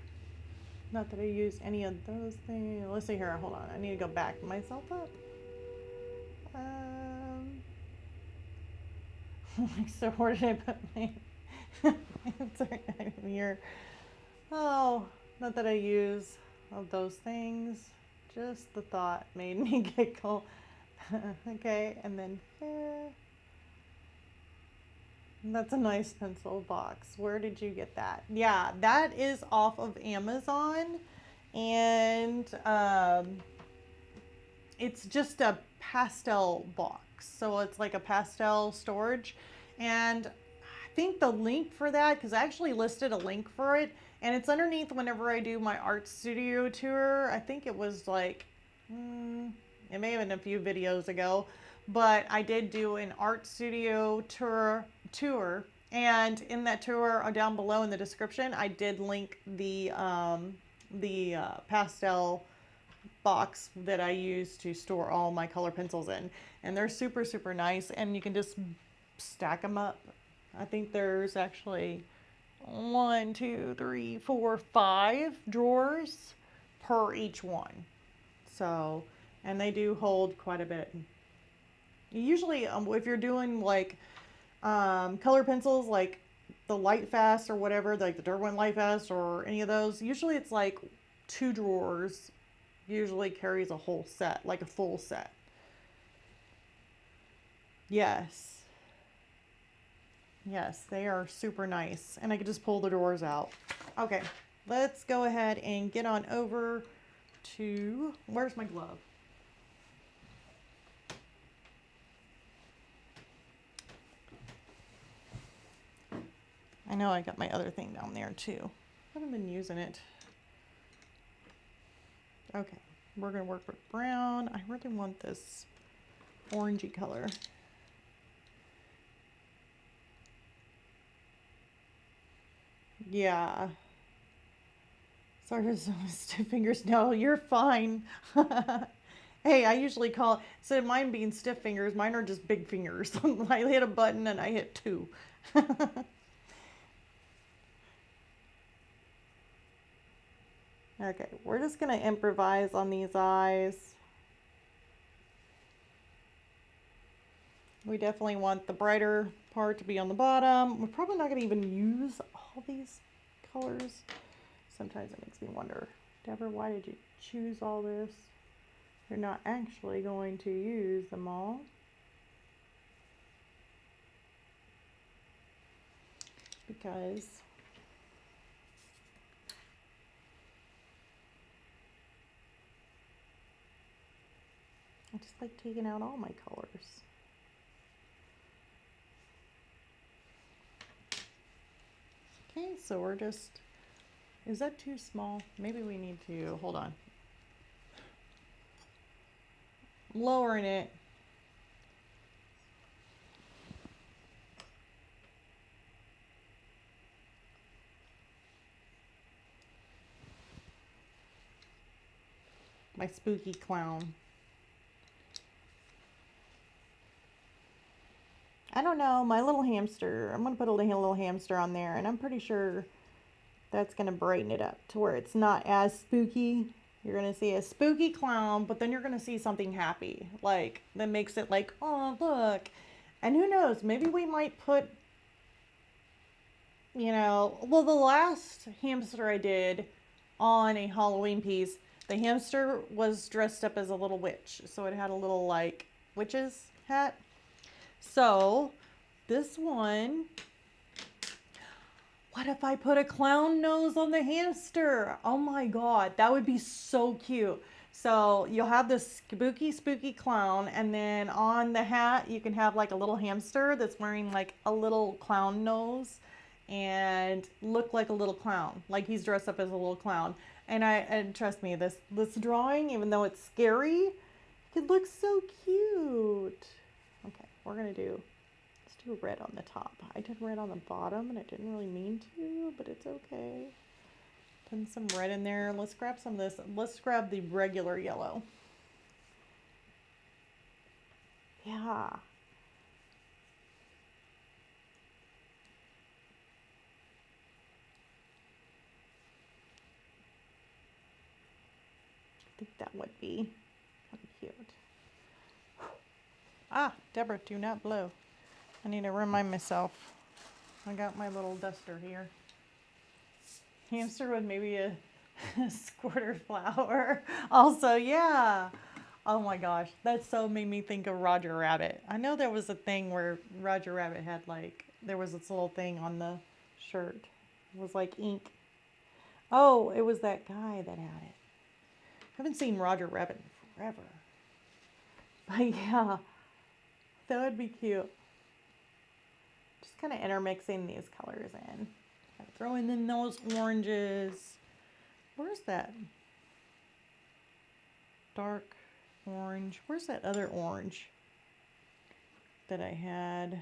A: Not that I use any of those things. Let's see here. Hold on. I need to go back myself up. Like, so where did I put my here? Oh, not that I use of those things. Just the thought made me giggle. Okay, and then that's a nice pencil box. Where did you get that? Yeah, that is off of Amazon, and it's just a pastel box. So it's like a pastel storage, and I think the link for that, because I actually listed a link for it, and it's underneath whenever I do my art studio tour. I think it was like, it may have been a few videos ago, but I did do an art studio tour, and in that tour down below in the description, I did link the pastel box that I use to store all my color pencils in, and they're super, super nice, and you can just stack them up. I think there's actually 1, 2, 3, 4, 5 drawers per each one. So, and they do hold quite a bit. Usually, if you're doing like color pencils, like the Lightfast or whatever, like the Derwent Lightfast or any of those, usually it's like 2 drawers. Usually carries a whole set, like a full set. Yes. Yes, they are super nice. And I can just pull the drawers out. Okay, let's go ahead and get on over to, where's my glove? I know I got my other thing down there too. I haven't been using it. Okay, we're gonna work with brown. I really want this orangey color. Yeah. Sorry for some stiff fingers. No, you're fine. Hey, I usually call, instead of mine being stiff fingers, mine are just big fingers. I hit a button and I hit 2. Okay, we're just gonna improvise on these eyes. We definitely want the brighter part to be on the bottom. We're probably not going to even use all these colors. Sometimes it makes me wonder, Deborah, why did you choose all this? You're not actually going to use them all. Because I just like taking out all my colors. Okay, so we're just, is that too small? Maybe we need to, hold on. Lowering it. My spooky clown. I don't know, my little hamster. I'm going to put a little hamster on there, and I'm pretty sure that's going to brighten it up to where it's not as spooky. You're going to see a spooky clown, but then you're going to see something happy. Like, that makes it like, oh, look. And who knows, maybe we might put, you know, well, the last hamster I did on a Halloween piece, the hamster was dressed up as a little witch. So it had a little, like, witch's hat. So this one, what if I put a clown nose on the hamster? Oh my God, that would be so cute. So you'll have this spooky clown, and then on the hat you can have like a little hamster that's wearing like a little clown nose and look like a little clown, like he's dressed up as a little clown. And trust me, this drawing, even though it's scary, it looks so cute. Okay, we're gonna do, let's do red on the top. I did red on the bottom and I didn't really mean to, but it's okay. Putting some red in there. Let's grab some of this. Let's grab the regular yellow. Yeah. I think that would be kind of cute. Ah, Deborah, do not blow. I need to remind myself. I got my little duster here. Hamster with maybe a squirter flower. Also, yeah. Oh my gosh, that so made me think of Roger Rabbit. I know there was a thing where Roger Rabbit had like, there was this little thing on the shirt. It was like ink. Oh, it was that guy that had it. I haven't seen Roger Rabbit in forever. But yeah, that would be cute. Just kind of intermixing these colors in. Throwing in those oranges. Where's that dark orange? Where's that other orange that I had?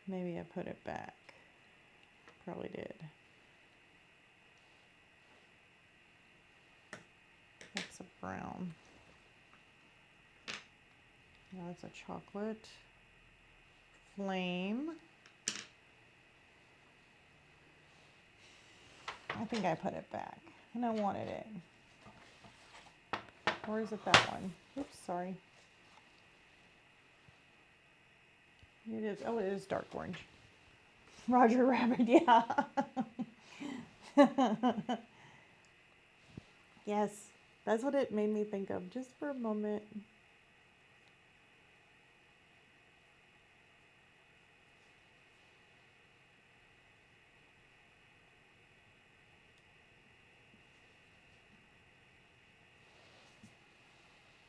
A: Maybe I put it back. Probably did. That's a brown. Now that's a chocolate flame. I think I put it back and I wanted it. Or is it that one? Oops, sorry. It is, oh, it is dark orange. Roger Rabbit, yeah. Yes, that's what it made me think of just for a moment.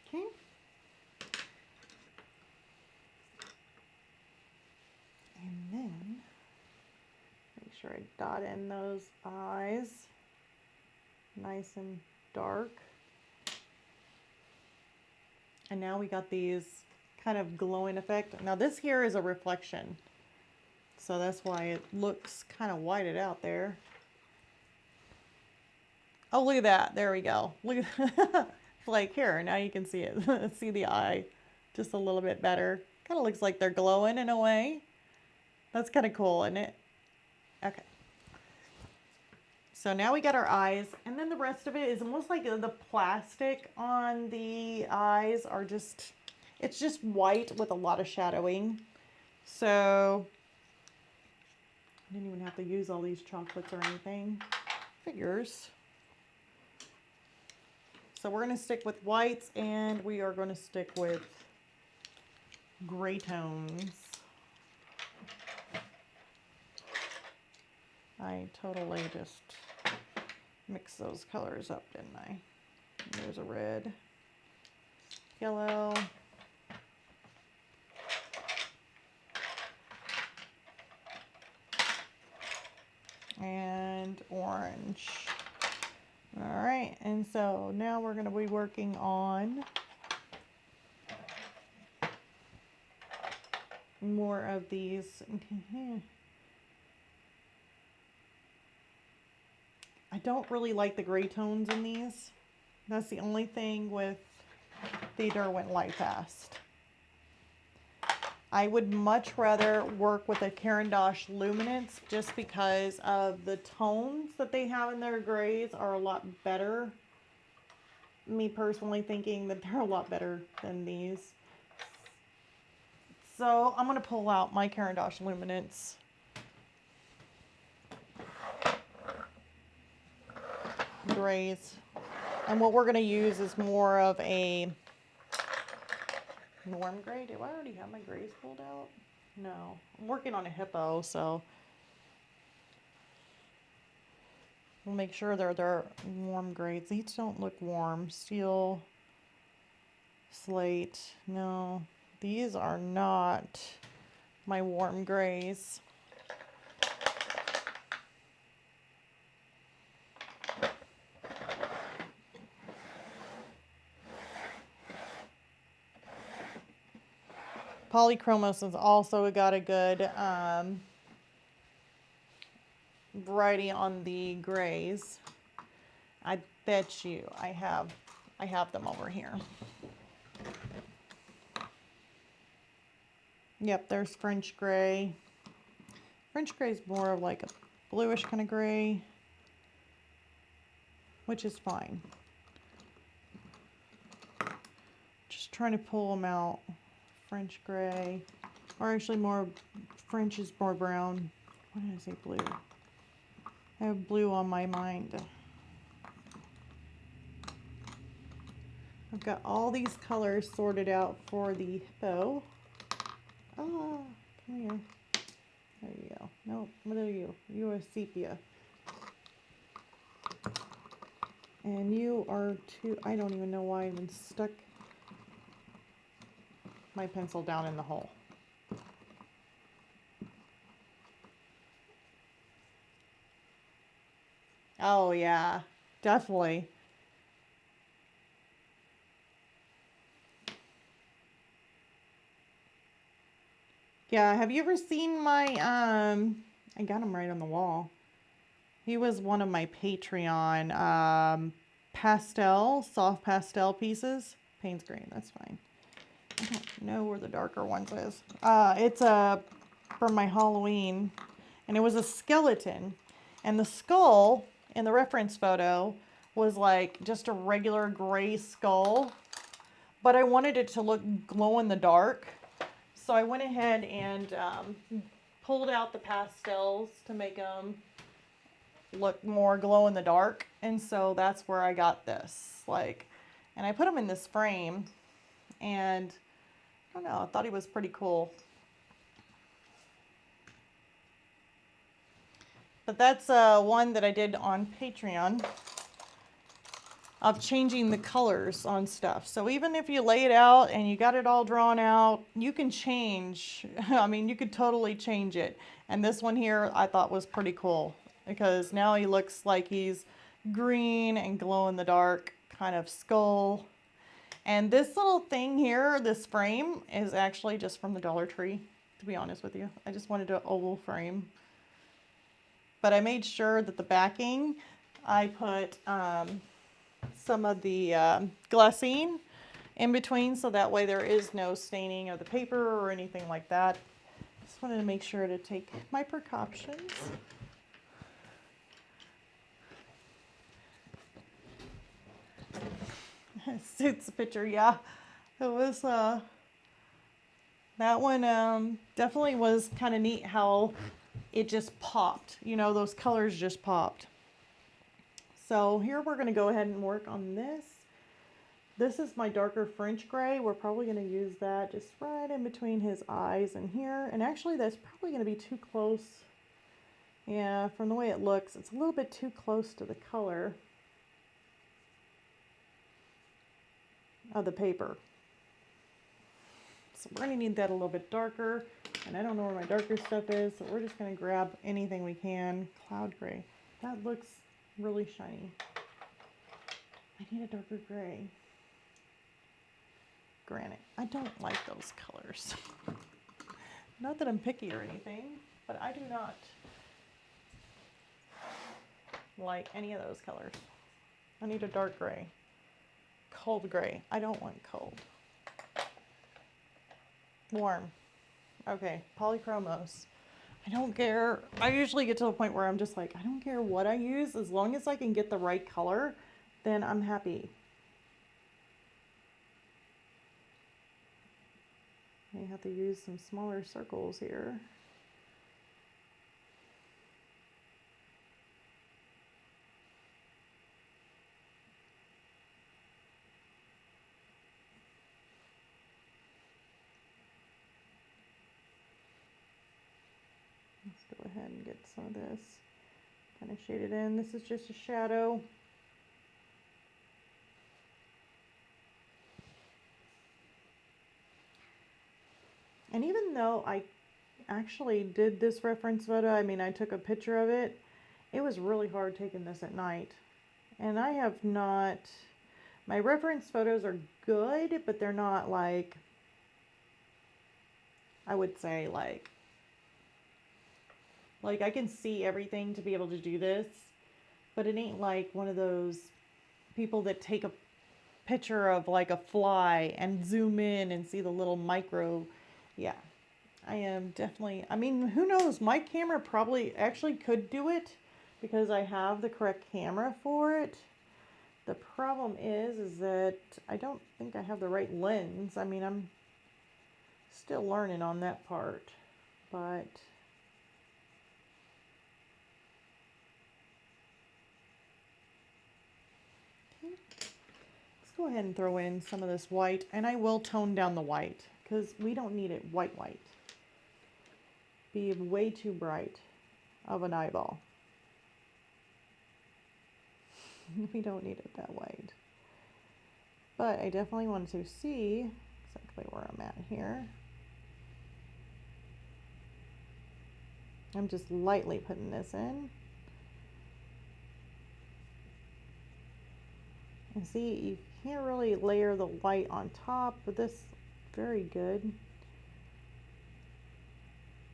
A: Okay. And then make sure I dot in those eyes nice and dark. And now we got these kind of glowing effect. Now this here is a reflection, so that's why it looks kind of whited out there. Oh, look at that. There we go. Look at like here, now you can see it. See the eye just a little bit better. Kind of looks like they're glowing in a way. That's kind of cool, isn't it? Okay. So now we got our eyes, and then the rest of it is almost like the plastic on the eyes are just, it's just white with a lot of shadowing. So I didn't even have to use all these chocolates or anything. Figures. So we're going to stick with whites, and we are going to stick with gray tones. I totally just mixed those colors up, didn't I? There's a red, yellow, and orange. All right, and so now we're going to be working on more of these. I don't really like the gray tones in these. That's the only thing with the Derwent Lightfast. I would much rather work with a Caran d'Ache Luminance just because of the tones that they have in their grays are a lot better. Me personally thinking that they're a lot better than these. So I'm going to pull out my Caran d'Ache Luminance. Grays. And what we're going to use is more of a warm gray. Do I already have my grays pulled out? No. I'm working on a hippo, so we'll make sure they're warm grays. These don't look warm. Steel, slate. No, these are not my warm grays. Polychromos has also got a good variety on the grays. I bet you I have them over here. Yep, there's French gray. French gray is more of like a bluish kind of gray, which is fine. Just trying to pull them out. French gray, or actually more, French is more brown. Why did I say blue? I have blue on my mind. I've got all these colors sorted out for the hippo. Oh, come here. There you go. Nope, what are you? You are sepia. And you are too, I don't even know why I even stuck my pencil down in the hole. Oh yeah, definitely. Yeah, have you ever seen my, I got him right on the wall. He was one of my Patreon, soft pastel pieces. Payne's green, that's fine. I don't know where the darker ones is. It's from my Halloween, and it was a skeleton, and the skull in the reference photo was like just a regular gray skull, but I wanted it to look glow in the dark, so I went ahead and pulled out the pastels to make them look more glow in the dark, and so that's where I got this, like, and I put them in this frame, and I don't know, I thought he was pretty cool. But that's one that I did on Patreon of changing the colors on stuff. So even if you lay it out and you got it all drawn out, you can change. I mean, you could totally change it. And this one here I thought was pretty cool because now he looks like he's green and glow in the dark kind of skull. And this little thing here, this frame, is actually just from the Dollar Tree, to be honest with you. I just wanted an oval frame. But I made sure that the backing, I put some of the glassine in between, so that way there is no staining of the paper or anything like that. Just wanted to make sure to take my precautions. Suits the picture, yeah. It was that one definitely was kind of neat how it just popped. You know, those colors just popped. So here we're going to go ahead and work on this. This is my darker French gray. We're probably going to use that just right in between his eyes and here. And actually that's probably going to be too close. Yeah, from the way it looks, it's a little bit too close to the color of the paper. So we're going to need that a little bit darker. And I don't know where my darker stuff is, so we're just going to grab anything we can. Cloud gray. That looks really shiny. I need a darker gray. Granite. I don't like those colors. Not that I'm picky or anything, but I do not like any of those colors. I need a dark gray. Cold gray. I don't want cold. Warm. Okay, polychromos. I don't care. I usually get to the point where I'm just like, I don't care what I use. As long as I can get the right color, then I'm happy. I have to use some smaller circles here. Let's go ahead and get some of this kind of shaded in. This is just a shadow. And even though I actually did this reference photo, I mean, I took a picture of it, it was really hard taking this at night. And I have not, my reference photos are good, but they're not like, I would say like I can see everything to be able to do this, but it ain't like one of those people that take a picture of like a fly and zoom in and see the little micro. Yeah, I am definitely, I mean, who knows? My camera probably actually could do it because I have the correct camera for it. The problem is that I don't think I have the right lens. I mean, I'm still learning on that part, but let's go ahead and throw in some of this white, and I will tone down the white because we don't need it white. Be way too bright of an eyeball. We don't need it that white. But I definitely want to see exactly where I'm at here. I'm just lightly putting this in. And see, you can't really layer the white on top, but this very good.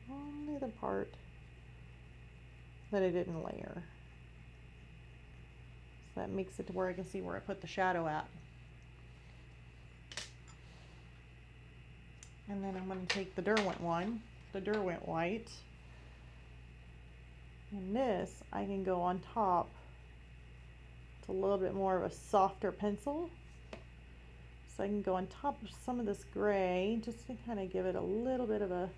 A: Only the part that I didn't layer. So that makes it to where I can see where I put the shadow at. And then I'm going to take the Derwent one, the Derwent white. And this, I can go on top. It's a little bit more of a softer pencil. So I can go on top of some of this gray just to kind of give it a little bit of a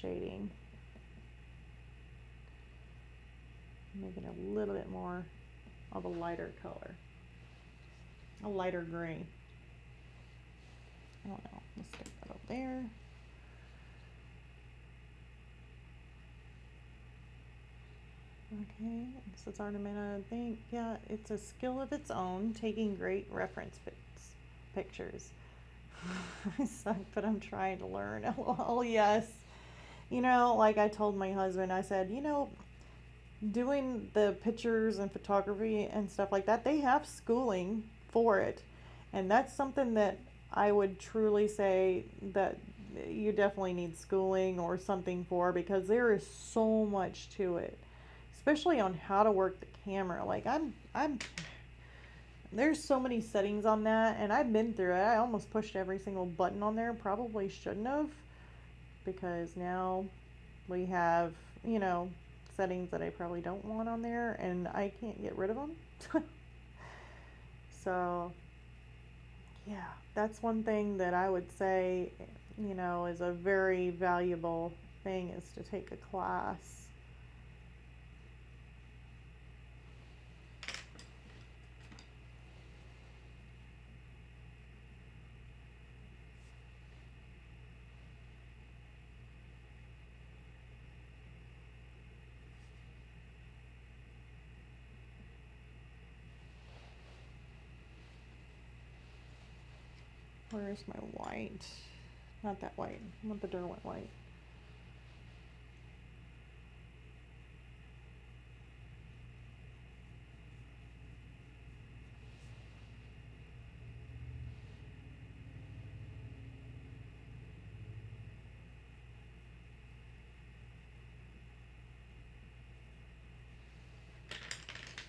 A: shading. Make it a little bit more of a lighter color. A lighter gray. I don't know. Let's stick that up there. Okay, this is Artemina. I think, yeah, it's a skill of its own, taking great reference pictures. I suck, but I'm trying to learn. LOL, yes. You know, like I told my husband, I said, you know, doing the pictures and photography and stuff like that, they have schooling for it. And that's something that I would truly say that you definitely need schooling or something for, because there is so much to it, especially on how to work the camera. Like there's so many settings on that, and I've been through it. I almost pushed every single button on there. Probably shouldn't have, because now we have, you know, settings that I probably don't want on there, and I can't get rid of them. So, yeah, that's one thing that I would say, you know, is a very valuable thing is to take a class. Where's my white? Not that white. I want the Derwent white.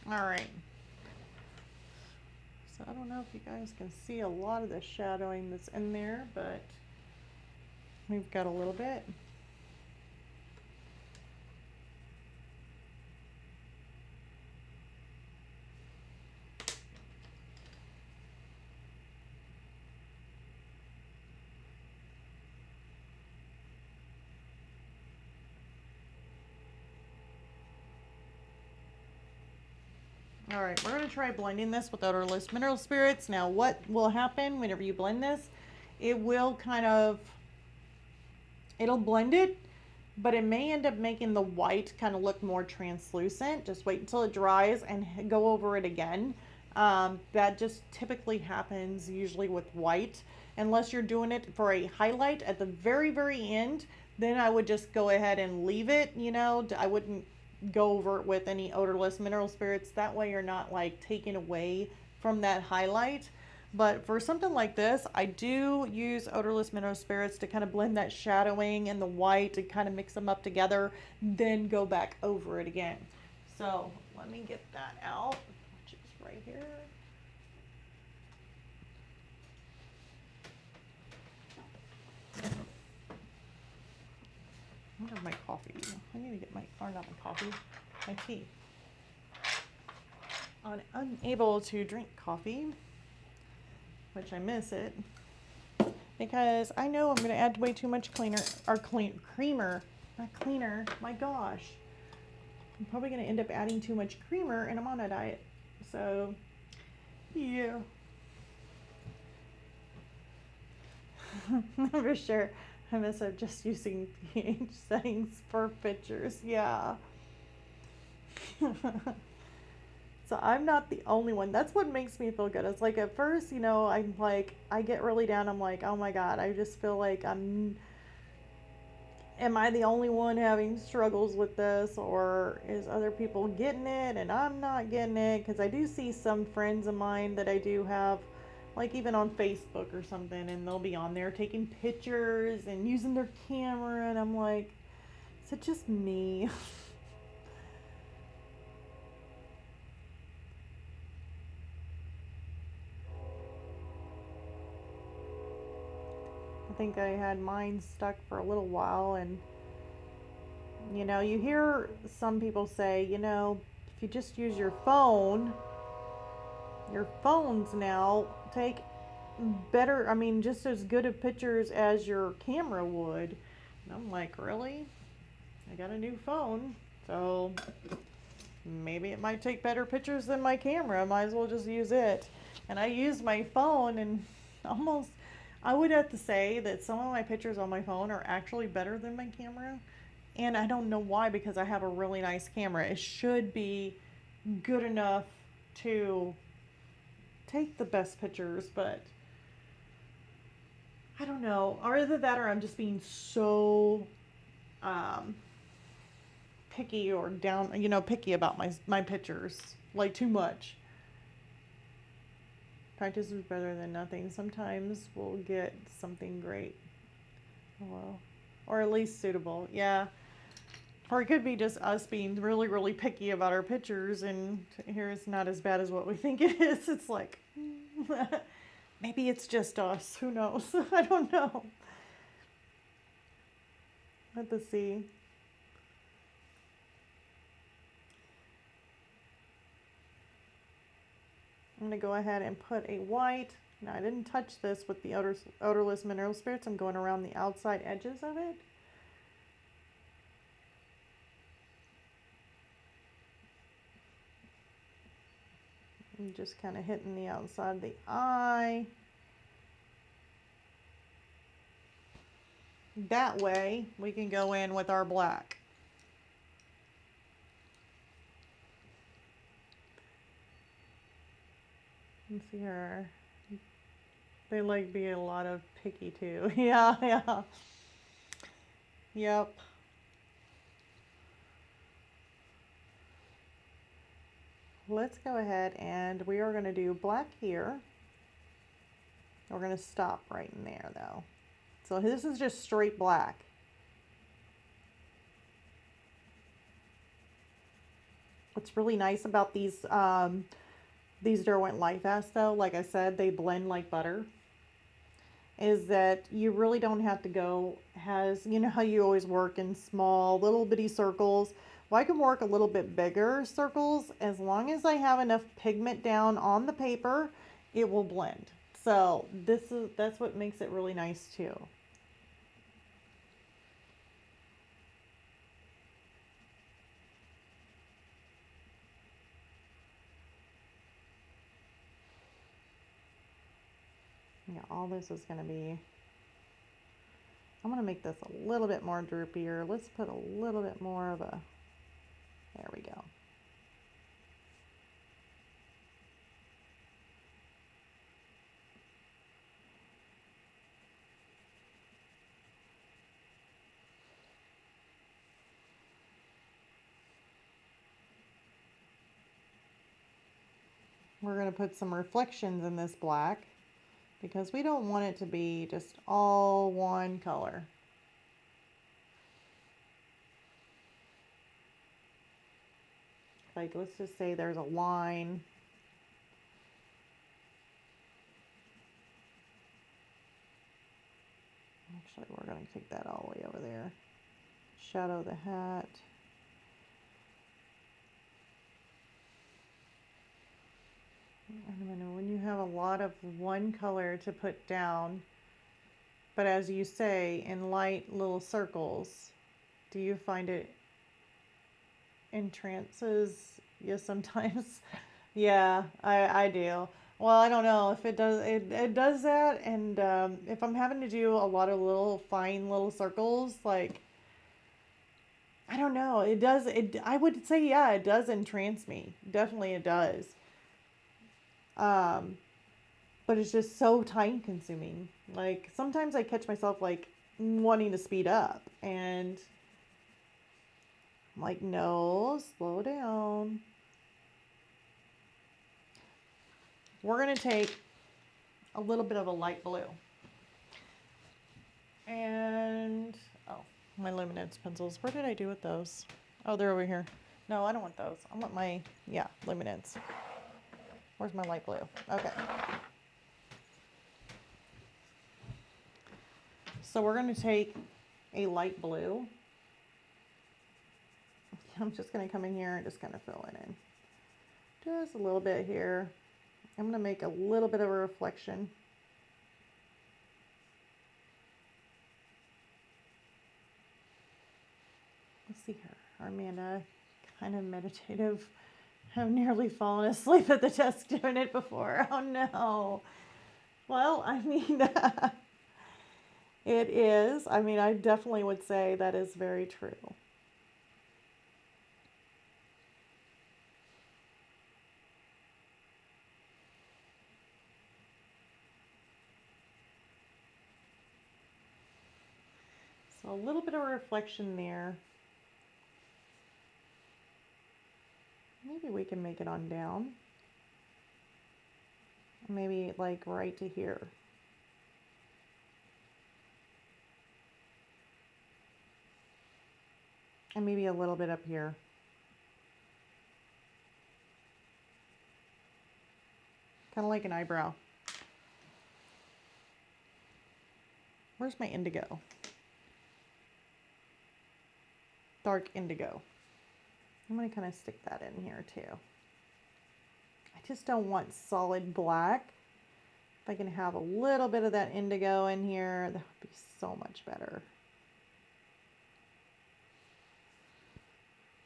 A: All right. So I don't know if you guys can see a lot of the shadowing that's in there, but we've got a little bit. All right, we're gonna try blending this with odorless mineral spirits. Now, what will happen whenever you blend this? It will it'll blend it, but it may end up making the white kind of look more translucent. Just wait until it dries and go over it again. That just typically happens usually with white, unless you're doing it for a highlight at the very, very end. Then I would just go ahead and leave it, you know, I wouldn't go over it with any odorless mineral spirits. That way you're not like taking away from that highlight. But for something like this, I do use odorless mineral spirits to kind of blend that shadowing and the white and kind of mix them up together, then go back over it again. So let me get that out, which is right here. I have my coffee. I need to get my, or not my coffee, my tea. I'm unable to drink coffee, which I miss it, because I know I'm going to add way too much creamer, not cleaner, my gosh. I'm probably going to end up adding too much creamer, and I'm on a diet, so, yeah. For sure. I miss just using pH settings for pictures. Yeah. So I'm not the only one. That's what makes me feel good. It's like at first, you know, I'm like, I get really down. I'm like, oh my God, I just feel like am I the only one having struggles with this, or is other people getting it and I'm not getting it? Because I do see some friends of mine that I do have, like even on Facebook or something, and they'll be on there taking pictures and using their camera, and I'm like, is it just me? I think I had mine stuck for a little while, and you know, you hear some people say, you know, if you just use your phones now take better, I mean, just as good of pictures as your camera would. And I'm like, really? I got a new phone, so maybe it might take better pictures than my camera. Might as well just use it. And I use my phone, and almost, I would have to say that some of my pictures on my phone are actually better than my camera. And I don't know why, because I have a really nice camera. It should be good enough to take the best pictures, but I don't know. Or either that, or I'm just being so picky, or down, you know, picky about my pictures, like too much. Practice is better than nothing. Sometimes we'll get something great. Oh, well. Or at least suitable. Yeah. Or it could be just us being really, really picky about our pictures, and here it's not as bad as what we think it is. It's like, maybe it's just us. Who knows? I don't know. Let's see. I'm going to go ahead and put a white. Now I didn't touch this with the odorless mineral spirits. I'm going around the outside edges of it. I'm just kind of hitting the outside of the eye. That way we can go in with our black. Let's see here. They like be a lot of picky too. Yeah, yeah. Yep. Let's go ahead and we are going to do black here. We're going to stop right in there though. So this is just straight black. What's really nice about these Derwent Lightfast though, like I said, they blend like butter, is that you really don't have to go you know how you always work in small little bitty circles. Well, I can work a little bit bigger circles as long as I have enough pigment down on the paper, it will blend. So that's what makes it really nice too. Yeah, all this is going to be, I'm going to make this a little bit more droopier. Let's put a little bit more of a, there we go. We're going to put some reflections in this black because we don't want it to be just all one color. Like, let's just say there's a line. Actually, we're going to take that all the way over there. Shadow the hat. And when you have a lot of one color to put down, but as you say, in light little circles, do you find it entrances you sometimes? Yeah, I do. Well, I don't know if it does, it does that. And if I'm having to do a lot of little fine little circles, like, I don't know, it does, I would say, yeah, it does entrance me. Definitely it does. But it's just so time consuming. Like sometimes I catch myself like wanting to speed up and I'm like, no, slow down. We're going to take a little bit of a light blue. And, oh, my luminance pencils. Where did I do with those? Oh, they're over here. No, I don't want those. I want my, yeah, luminance. Where's my light blue? Okay. So we're going to take a light blue. I'm just going to come in here and just kind of fill it in. Just a little bit here. I'm going to make a little bit of a reflection. Let's see here. Armanda, kind of meditative. I've nearly fallen asleep at the desk doing it before. Oh no. Well, I mean, it is. I mean, I definitely would say that is very true. So a little bit of reflection there. Maybe we can make it on down. Maybe like right to here. And maybe a little bit up here. Kind of like an eyebrow. Where's my indigo? Dark indigo. I'm going to kind of stick that in here too. I just don't want solid black. If I can have a little bit of that indigo in here, that would be so much better.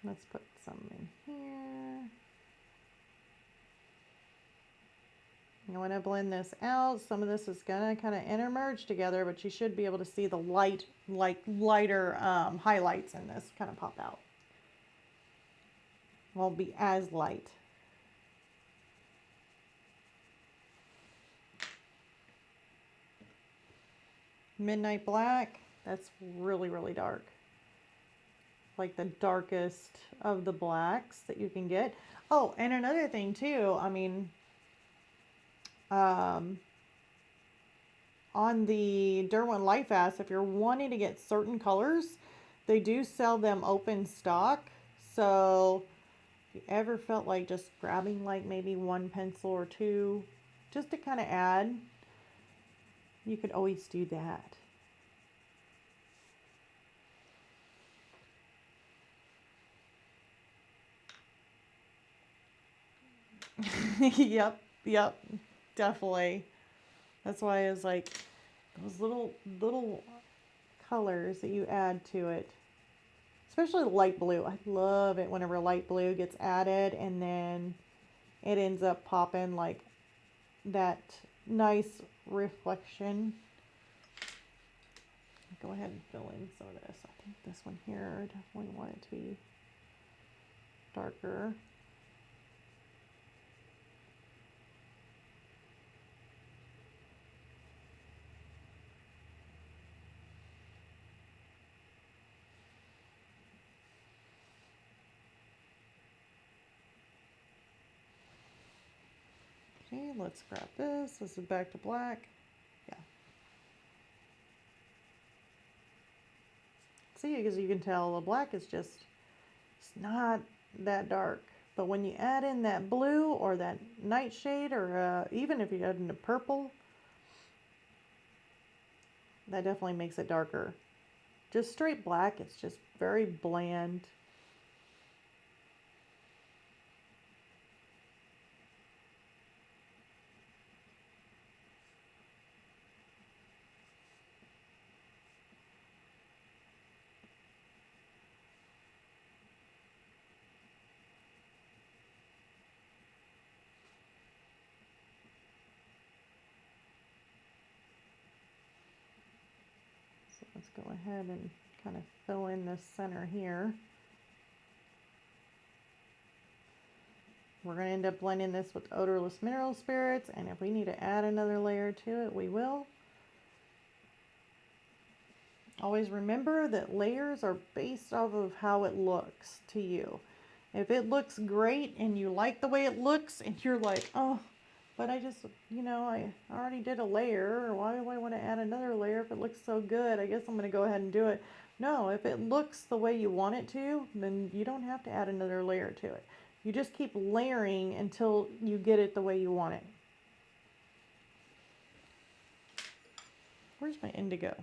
A: Let's put some in here. I want to blend this out. Some of this is gonna kind of intermerge together, but you should be able to see the light, like lighter highlights in this kind of pop out. Won't be as light. Midnight Black, that's really, really dark. Like the darkest of the blacks that you can get. Oh, and another thing too, I mean, on the Derwent Lightfast, if you're wanting to get certain colors, they do sell them open stock. So if you ever felt like just grabbing like maybe one pencil or two, just to kind of add, you could always do that. Yep, definitely. That's why it's like those little colors that you add to it, especially light blue. I love it whenever light blue gets added and then it ends up popping like that nice reflection. Go ahead and fill in some of this. I think this one here, definitely want it to be darker. Okay, let's grab this. This is back to black. Yeah. See, because you can tell the black is just, it's not that dark. But when you add in that blue or that nightshade, or even if you add in the purple, that definitely makes it darker. Just straight black, it's just very bland. So let's go ahead and kind of fill in this center here. We're going to end up blending this with odorless mineral spirits, and if we need to add another layer to it, we will. Always remember that layers are based off of how it looks to you. If it looks great and you like the way it looks and you're like, oh, but I just, you know, I already did a layer, or why do I want to add another layer if it looks so good? I guess I'm going to go ahead and do it. No, if it looks the way you want it to, then you don't have to add another layer to it. You just keep layering until you get it the way you want it. Where's my indigo?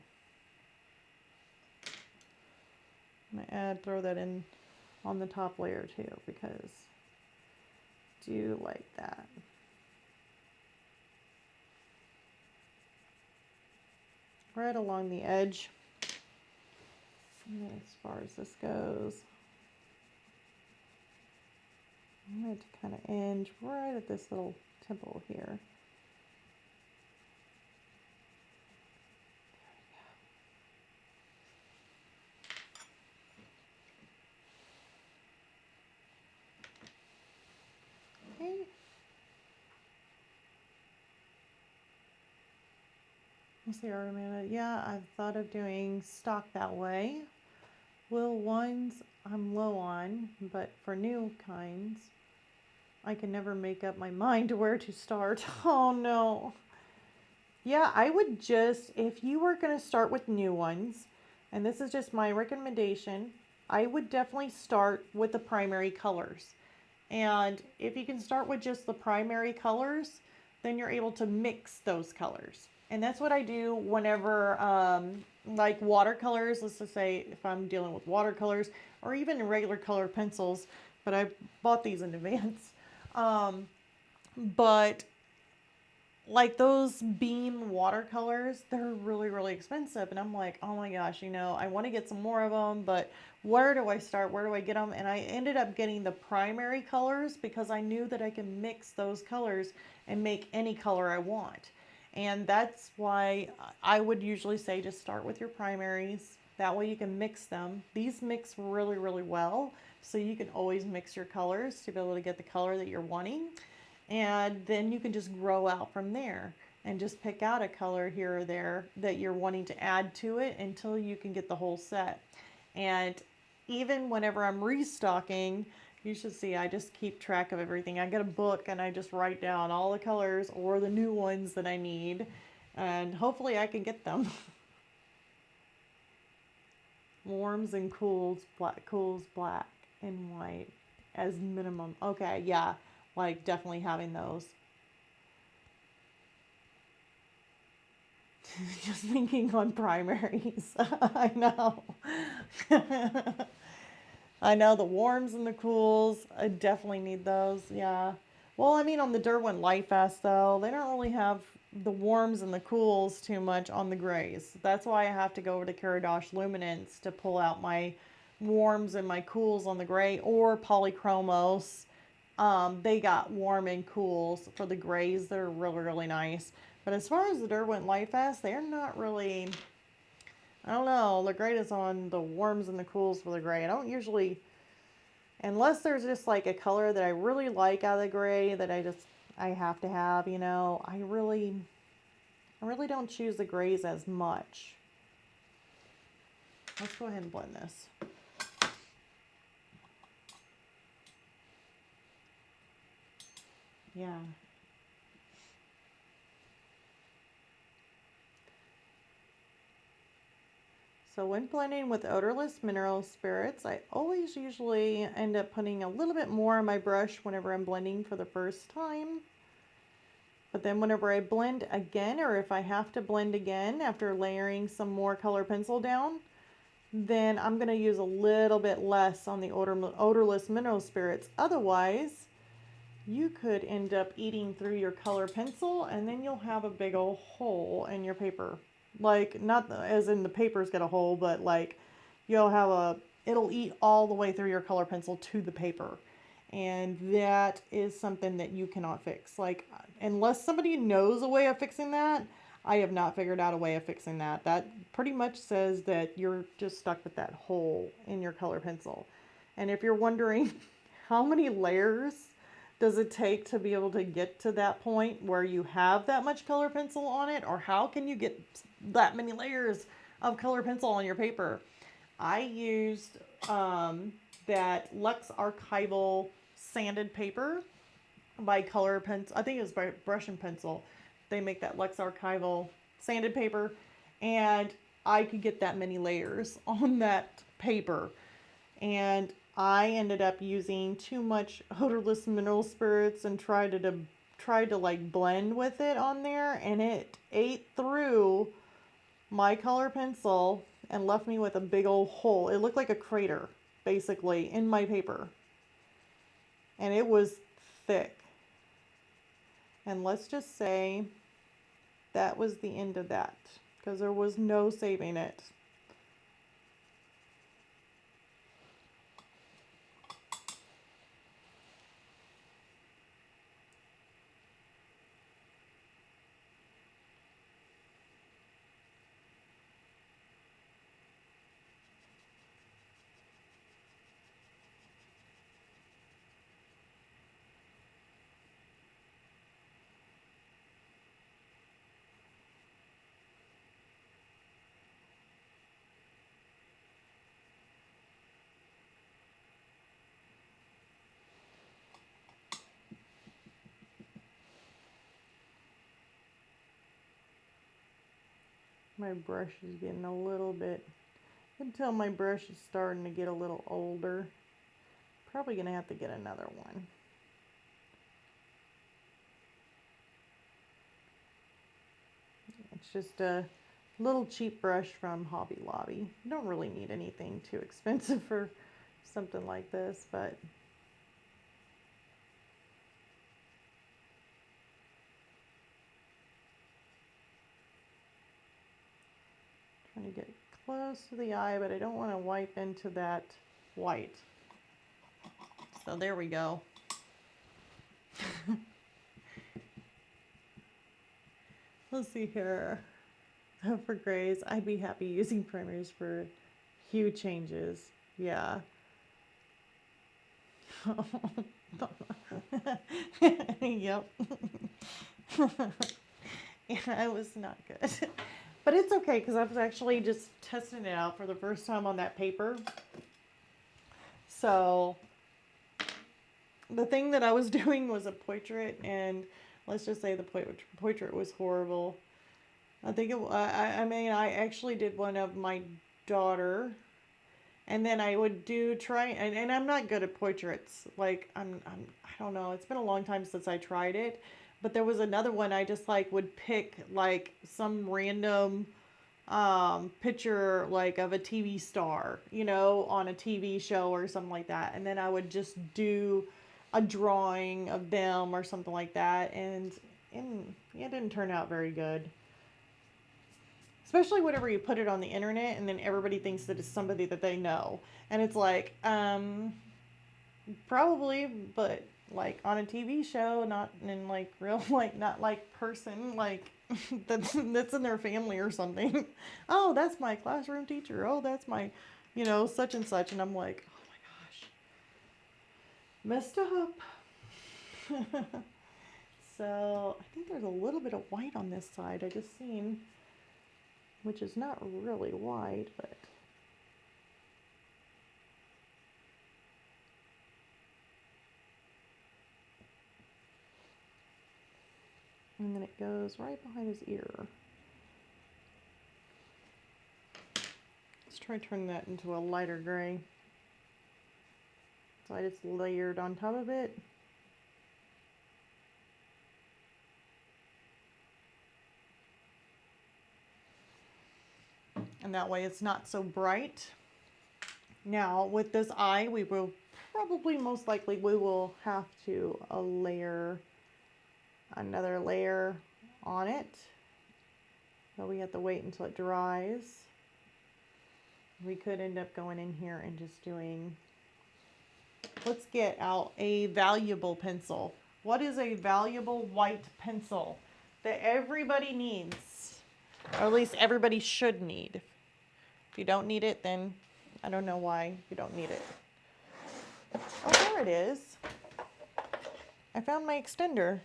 A: I'm gonna throw that in on the top layer too, because I do like that. Right along the edge, as far as this goes. I'm going to kind of end right at this little temple here. Okay. Let's see, Armanda. Yeah, I've thought of doing stock that way. Will ones I'm low on, but for new kinds, I can never make up my mind to where to start. Oh no. Yeah, I would just, if you were going to start with new ones, and this is just my recommendation, I would definitely start with the primary colors. And if you can start with just the primary colors, then you're able to mix those colors. And that's what I do whenever, like watercolors, let's just say if I'm dealing with watercolors or even regular color pencils, but I bought these in advance. But like those Beam watercolors, they're really, really expensive. And I'm like, oh my gosh, I want to get some more of them, but where do I start? Where do I get them? And I ended up getting the primary colors because I knew that I can mix those colors and make any color I want. And that's why I would usually say just start with your primaries. That way you can mix them. These mix really, really well. So you can always mix your colors to be able to get the color that you're wanting. And then you can just grow out from there and just pick out a color here or there that you're wanting to add to it until you can get the whole set. And even whenever I'm restocking, you should see I just keep track of everything. I get a book and I just write down all the colors or the new ones that I need, and hopefully I can get them. Warms and cools black and white as minimum. Okay, yeah, like definitely having those. Just thinking on primaries. I know. I know the warms and the cools. I definitely need those. Yeah. Well, I mean, on the Derwent Lightfast, though, they don't really have the warms and the cools too much on the grays. That's why I have to go over to Caradosh Luminance to pull out my warms and my cools on the gray, or Polychromos. They got warm and cools for the grays that are really, really nice. But as far as the Derwent Lightfast, they're not really, I don't know, the greatest on the warms and the cools for the gray. I don't usually, unless there's just like a color that I really like out of the gray that I have to have, I really don't choose the grays as much. Let's go ahead and blend this. Yeah. So when blending with odorless mineral spirits, I always usually end up putting a little bit more on my brush whenever I'm blending for the first time. But then whenever I blend again, or if I have to blend again after layering some more color pencil down, then I'm going to use a little bit less on the odorless mineral spirits. Otherwise, you could end up eating through your color pencil and then you'll have a big old hole in your paper. Like, not as in the paper's got a hole, but like you'll have it'll eat all the way through your color pencil to the paper. And that is something that you cannot fix. Like, unless somebody knows a way of fixing that, I have not figured out a way of fixing that. That pretty much says that you're just stuck with that hole in your color pencil. And if you're wondering how many layers does it take to be able to get to that point where you have that much color pencil on it, or how can you get that many layers of color pencil on your paper? I used that Lux Archival sanded paper by Color Pencil. I think it was by Brush and Pencil. They make that Lux Archival sanded paper, and I could get that many layers on that paper. And I ended up using too much odorless mineral spirits and tried to like blend with it on there, and it ate through my color pencil and left me with a big old hole. It looked like a crater basically in my paper, and it was thick. And let's just say that was the end of that because there was no saving it. My brush is getting a little bit, until my brush is starting to get a little older. Probably gonna have to get another one. It's just a little cheap brush from Hobby Lobby. You don't really need anything too expensive for something like this, but Trying to get close to the eye, but I don't want to wipe into that white. So there we go. Let's see here. For grays, I'd be happy using primers for hue changes. Yeah. Yep. Yeah, it was not good. But it's okay because I was actually just testing it out for the first time on that paper. So the thing that I was doing was a portrait, and let's just say the portrait was horrible. I think I mean, I actually did one of my daughter, and then I would try, and I'm not good at portraits. Like I don't know. It's been a long time since I tried it, but there was another one I just like would pick like some random picture like of a TV star, you know, on a TV show or something like that, and then I would just do a drawing of them or something like that, and it didn't turn out very good. Especially whenever you put it on the internet and then everybody thinks that it's somebody that they know. And it's like, probably, but like on a TV show, not in like real, like not like person, like that's in their family or something. Oh, that's my classroom teacher. Oh, that's my, you know, such and such. And I'm like, oh my gosh, messed up. So I think there's a little bit of white on this side. I just seen, which is not really white, but and then it goes right behind his ear. Let's try turning that into a lighter gray. So I just layered on top of it. And that way it's not so bright. Now with this eye, we will probably most likely we will have to layer another layer on it. So we have to wait until it dries. We could end up going in here and just doing, let's get out a valuable pencil. What is a valuable white pencil that everybody needs? Or at least everybody should need. If you don't need it, then I don't know why you don't need it. Oh, there it is. I found my extender.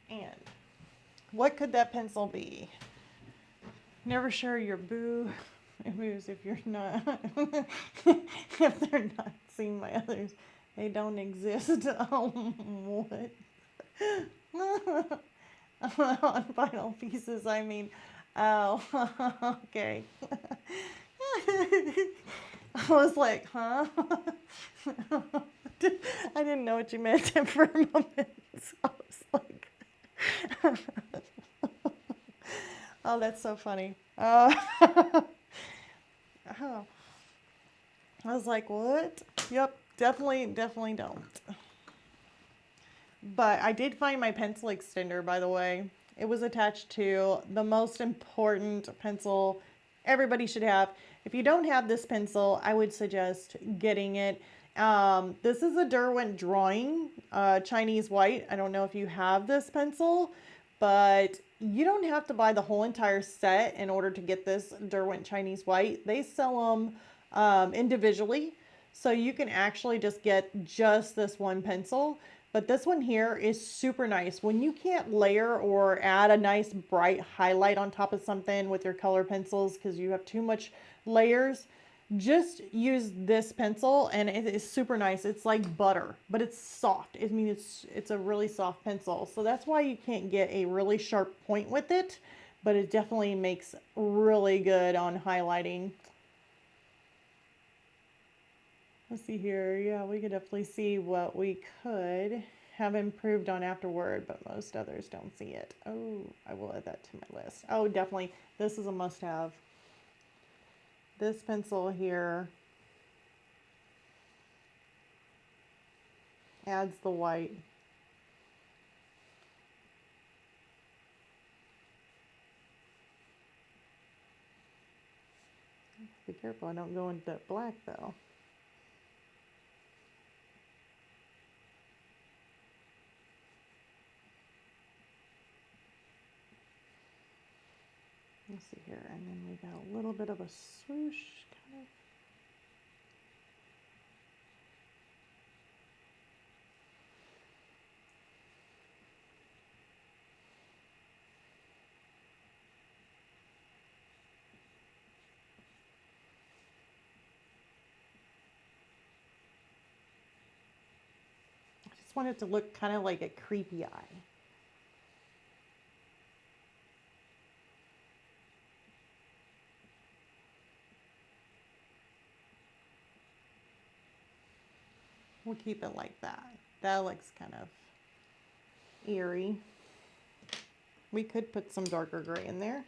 A: And what could that pencil be? Never share your boos if you're not, if they're not seen by others. They don't exist. Oh, what? On final pieces, I mean, oh, okay. I was like, huh? I didn't know what you meant for a moment. So I was like, oh, that's so funny. Oh. I was like, what? Yep, definitely don't. But I did find my pencil extender, by the way. It was attached to the most important pencil everybody should have. If you don't have this pencil, I would suggest getting it. This is a Derwent Drawing Chinese White. I don't know if you have this pencil, but you don't have to buy the whole entire set in order to get this Derwent Chinese White. They sell them individually, so you can actually just get just this one pencil. But this one here is super nice. When you can't layer or add a nice bright highlight on top of something with your color pencils because you have too much layers, just use this pencil and it is super nice. It's like butter, but it's soft. I mean, it's a really soft pencil. So that's why you can't get a really sharp point with it, but it definitely makes really good on highlighting. Let's see here. Yeah, we could definitely see what we could have improved on afterward, but most others don't see it. Oh, I will add that to my list. Oh, definitely. This is a must-have. This pencil here adds the white. Be careful I don't go into that black though. Let's see here, and then we got a little bit of a swoosh kind of. I just want it to look kind of like a creepy eye. We'll keep it like that. That looks kind of eerie. We could put some darker gray in there.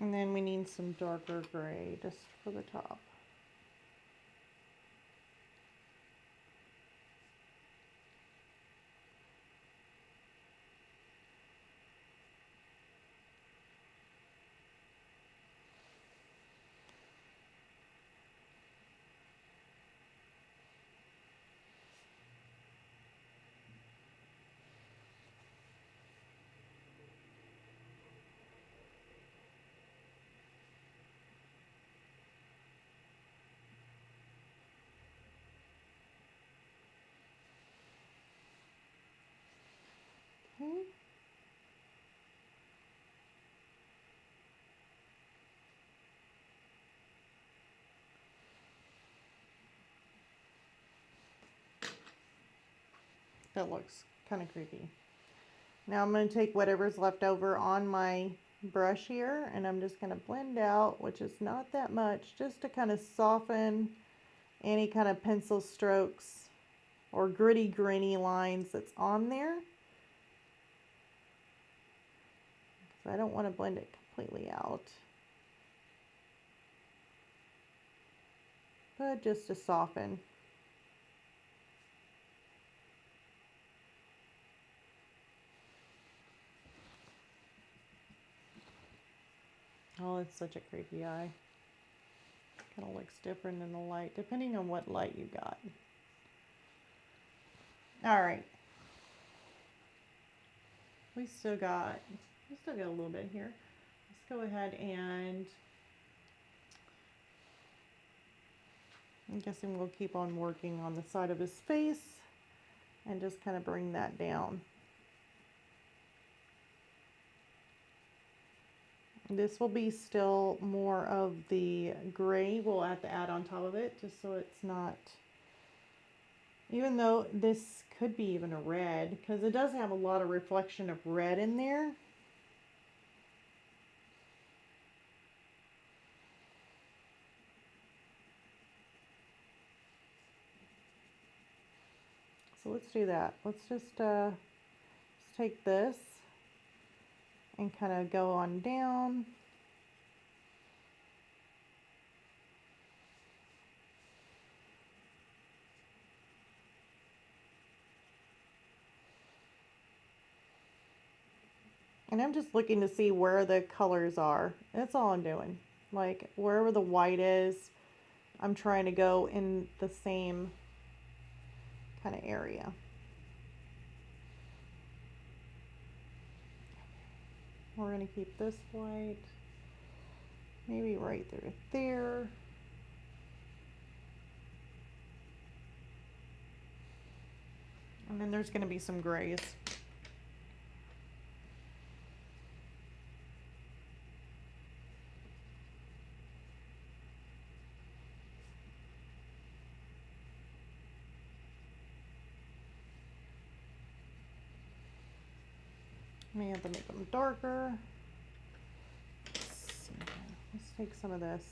A: And then we need some darker gray just for the top. Okay. That looks kind of creepy. Now I'm going to take whatever's left over on my brush here, and I'm just going to blend out, which is not that much, just to kind of soften any kind of pencil strokes or gritty, grainy lines that's on there. So I don't want to blend it completely out, but just to soften. Oh, it's such a creepy eye. Kind of looks different in the light, depending on what light you got. All right. We still got a little bit here. Let's go ahead and I'm guessing we'll keep on working on the side of his face and just kind of bring that down. This will be still more of the gray we'll have to add on top of it, just so it's not, even though this could be even a red, because it does have a lot of reflection of red in there. So let's do that. Let's just let's take this and kind of go on down. And I'm just looking to see where the colors are. That's all I'm doing. Like wherever the white is, I'm trying to go in the same kind of area. We're going to keep this white, maybe right there. And then there's going to be some grays. May have to make them darker. Let's take some of this.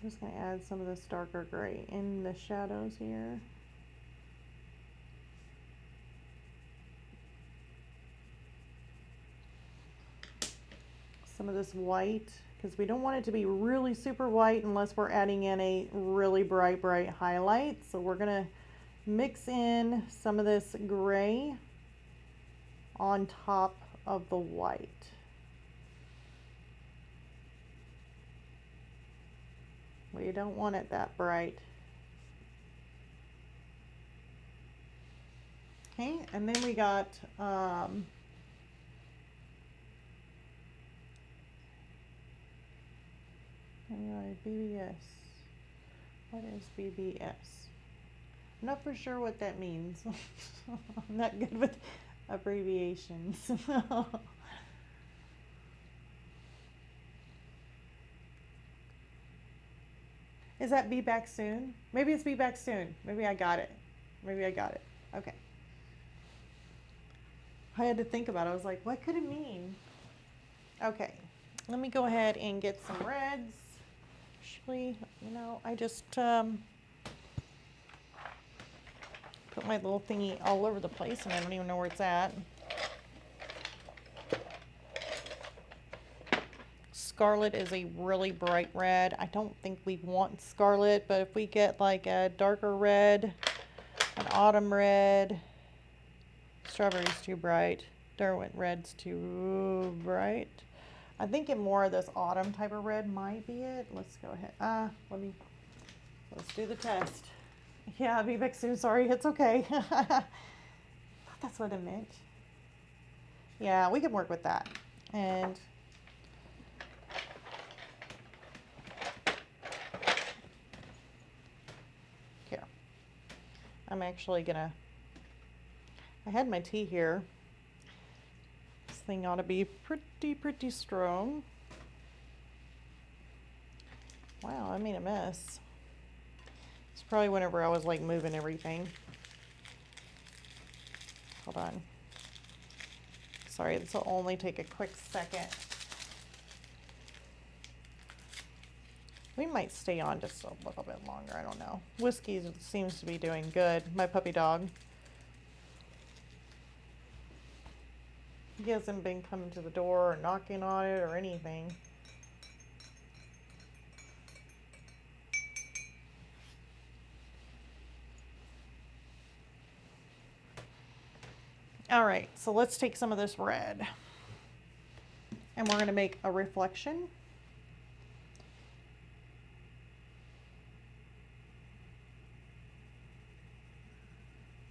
A: I'm just going to add some of this darker gray in the shadows here. some of this white, because we don't want it to be really super white unless we're adding in a really bright highlight. So we're gonna mix in some of this gray on top of the white. We don't want it that bright. Okay, and then we got BBS. What is BBS? I'm not for sure what that means. I'm not good with abbreviations. Is that be back soon? Maybe it's be back soon. Maybe I got it. Maybe I got it. Okay. I had to think about it. I was like, what could it mean? Okay. Let me go ahead and get some reds. Actually, you know, I just put my little thingy all over the place and I don't even know where it's at. Scarlet is a really bright red. I don't think we want scarlet, but if we get like a darker red, an autumn red, strawberry's too bright, Derwent red's too bright. I think more of this autumn type of red might be it. Let's go ahead. Let's do the test. Yeah, I'll be back soon. Sorry, it's okay. I thought that's what it meant. Yeah, we can work with that. And here, I'm actually gonna, I had my tea here. This thing ought to be pretty strong. Wow, I made a mess. It's probably whenever I was like moving everything. Hold on. Sorry, this will only take a quick second. We might stay on just a little bit longer, I don't know. Whiskey seems to be doing good, my puppy dog. He hasn't been coming to the door or knocking on it or anything. All right, so let's take some of this red and we're gonna make a reflection.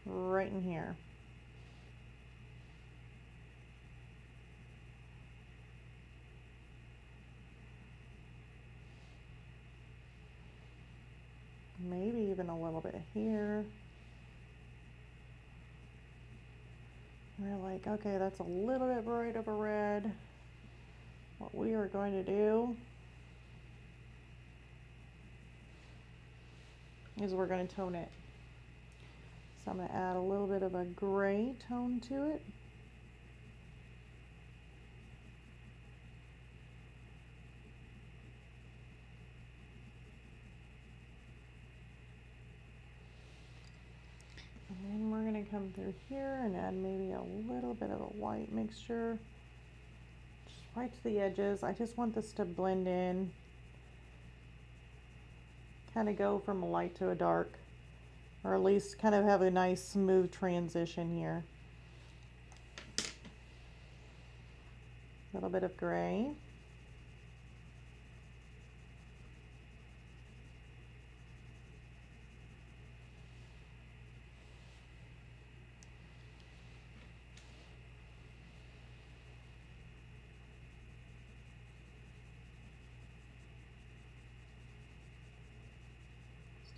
A: Right in here. Maybe even a little bit here. We're like, okay, that's a little bit bright of a red. What we are going to do is we're going to tone it. So I'm going to add a little bit of a gray tone to it. And then we're going to come through here and add maybe a little bit of a white mixture. Just right to the edges. I just want this to blend in. Kind of go from a light to a dark. Or at least kind of have a nice smooth transition here. A little bit of gray.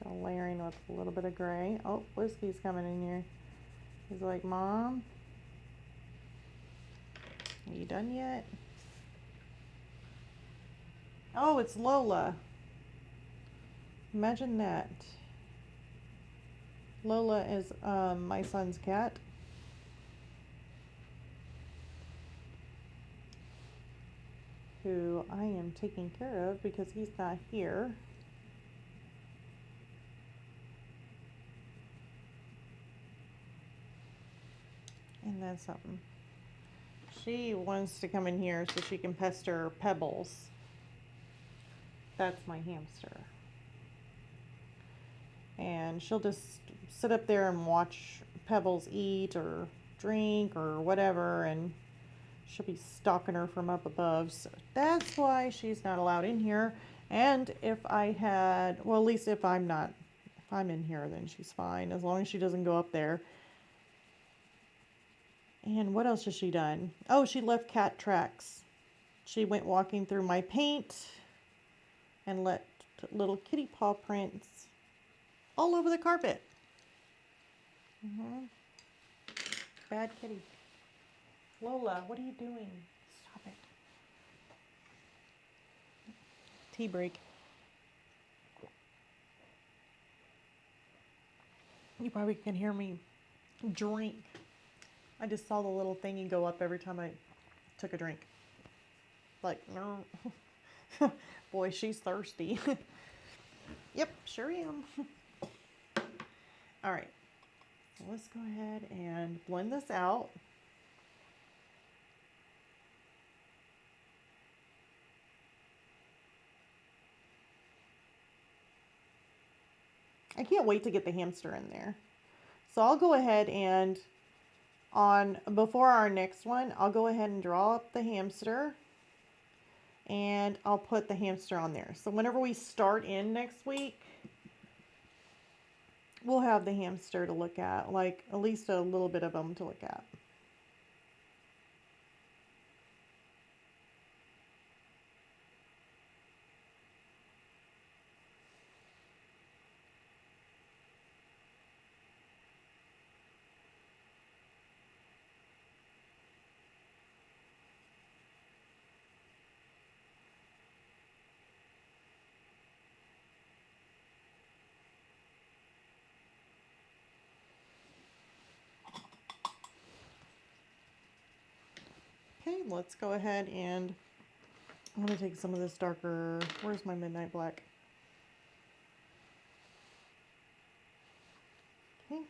A: Still layering with a little bit of gray. Oh, Whiskey's coming in here. He's like, Mom, are you done yet? Oh, it's Lola. Imagine that. Lola is my son's cat. Who I am taking care of because he's not here. And then something. She wants to come in here so she can pester Pebbles. That's my hamster. And she'll just sit up there and watch Pebbles eat or drink or whatever, and she'll be stalking her from up above. So that's why she's not allowed in here. And if I had, well, at least if I'm in here, then she's fine, as long as she doesn't go up there. And what else has she done? Oh, she left cat tracks. She went walking through my paint and left little kitty paw prints all over the carpet. Bad kitty. Lola, what are you doing? Stop it. Tea break. You probably can hear me drink. I just saw the little thingy go up every time I took a drink. Like, no. Boy, she's thirsty. Yep, sure am. All right. So let's go ahead and blend this out. I can't wait to get the hamster in there. So I'll go ahead and before our next one, I'll go ahead and draw up the hamster and I'll put the hamster on there. So whenever we start in next week, we'll have the hamster to look at, like at least a little bit of them to look at. Okay, let's go ahead and I'm going to take some of this darker, where's my midnight black? Okay.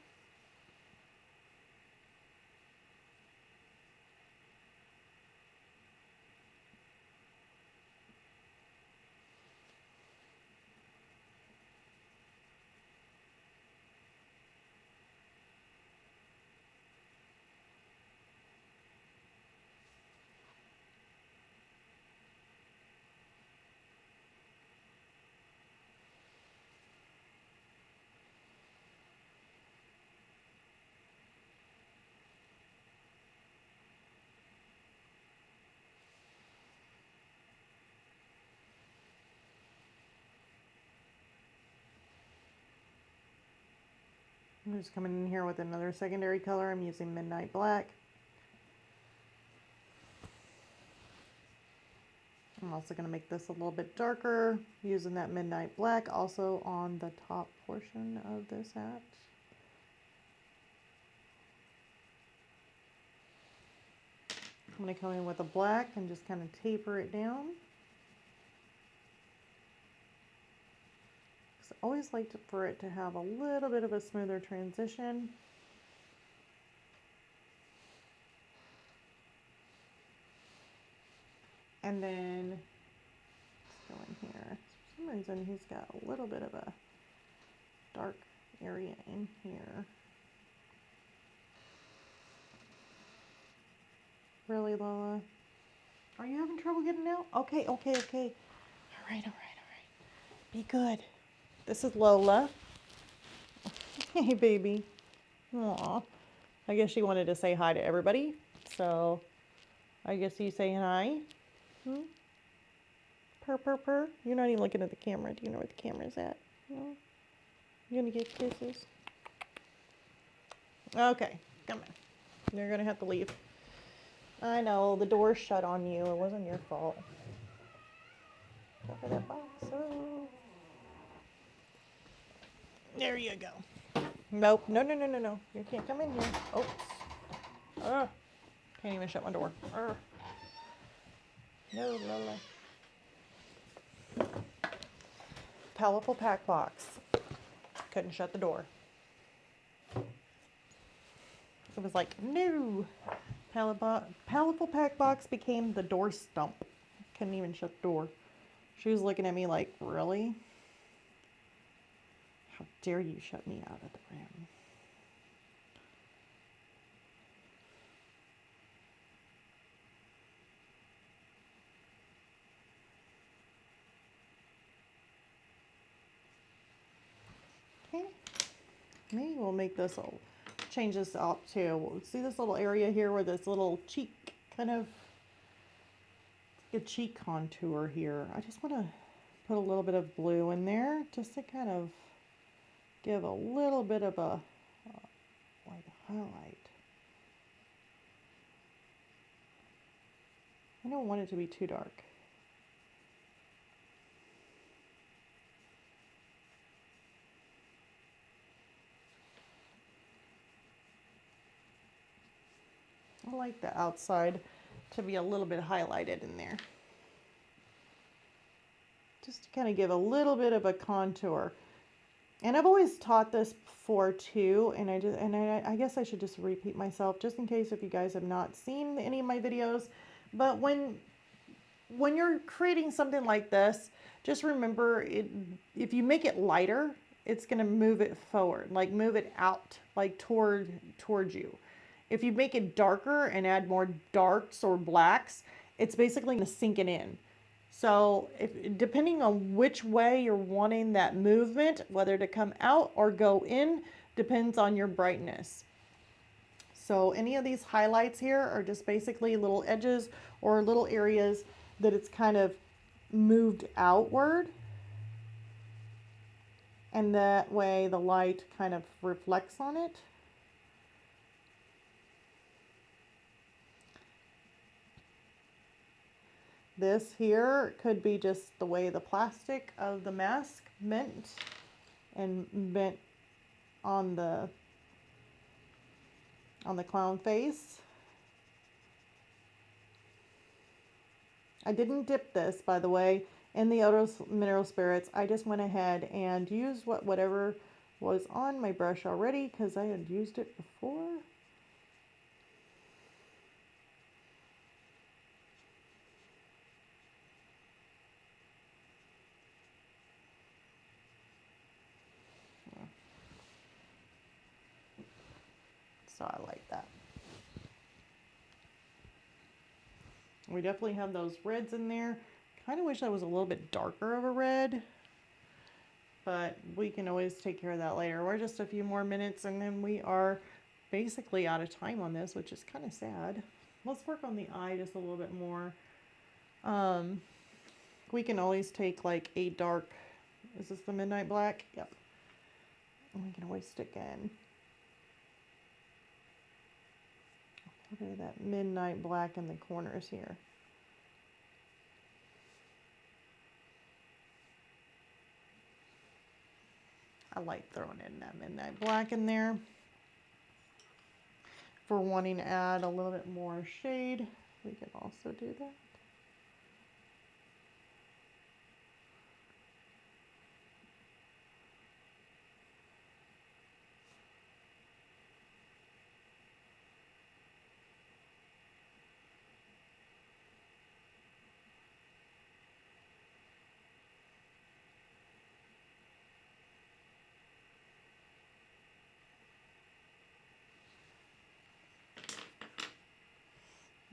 A: I'm just coming in here with another secondary color. I'm using midnight black. I'm also going to make this a little bit darker using that midnight black also on the top portion of this hat. I'm going to come in with a black and just kind of taper it down. I always like for it to have a little bit of a smoother transition. And then let's go in here. For some reason he's got a little bit of a dark area in here. Really, Lola? Are you having trouble getting out? Okay. All right. Be good. This is Lola. Hey, baby. Aw. I guess she wanted to say hi to everybody. So, I guess you say hi. Purr, purr, purr. You're not even looking at the camera. Do you know where the camera's at? No? You're gonna get kisses? Okay, come on. You're gonna have to leave. I know, the door's shut on you. It wasn't your fault. Cover that box. Oh. There you go. Nope. No. You can't come in here. Oh. Can't even shut my door. No, Lola. Powerful pack box. Couldn't shut the door. It was like, no. Palatable Pack Box became the door stump. Couldn't even shut the door. She was looking at me like, really? How dare you shut me out of the room? Okay, maybe we'll make this, change this up too. See this little area here where this little cheek kind of, a cheek contour here. I just want to put a little bit of blue in there just to kind of give a little bit of a like a highlight. I don't want it to be too dark. I like the outside to be a little bit highlighted in there. Just to kind of give a little bit of a contour. And I've always taught this before too, and I guess I should just repeat myself just in case if you guys have not seen any of my videos. But when you're creating something like this, just remember if you make it lighter, it's going to move it forward, like move it out, like towards you. If you make it darker and add more darks or blacks, it's basically going to sink it in. So depending on which way you're wanting that movement, whether to come out or go in, depends on your brightness. So any of these highlights here are just basically little edges or little areas that it's kind of moved outward. And that way the light kind of reflects on it. This here could be just the way the plastic of the mask bent on the clown face. I didn't dip this, by the way, in the Odos Mineral Spirits. I just went ahead and used whatever was on my brush already because I had used it before. So I like that. We definitely have those reds in there. Kind of wish I was a little bit darker of a red, but we can always take care of that later. We're just a few more minutes and then we are basically out of time on this, which is kind of sad. Let's work on the eye just a little bit more. We can always take like a dark, is this the Midnight Black? Yep. And we can always stick in look at that Midnight Black in the corners here. I like throwing in that Midnight Black in there. If we're wanting to add a little bit more shade, we can also do that.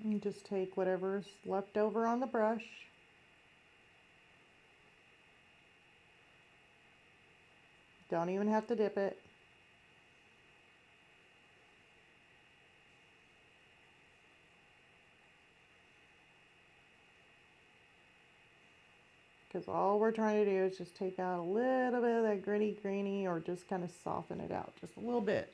A: And just take whatever's left over on the brush. Don't even have to dip it. Because all we're trying to do is just take out a little bit of that gritty greeny or just kind of soften it out just a little bit.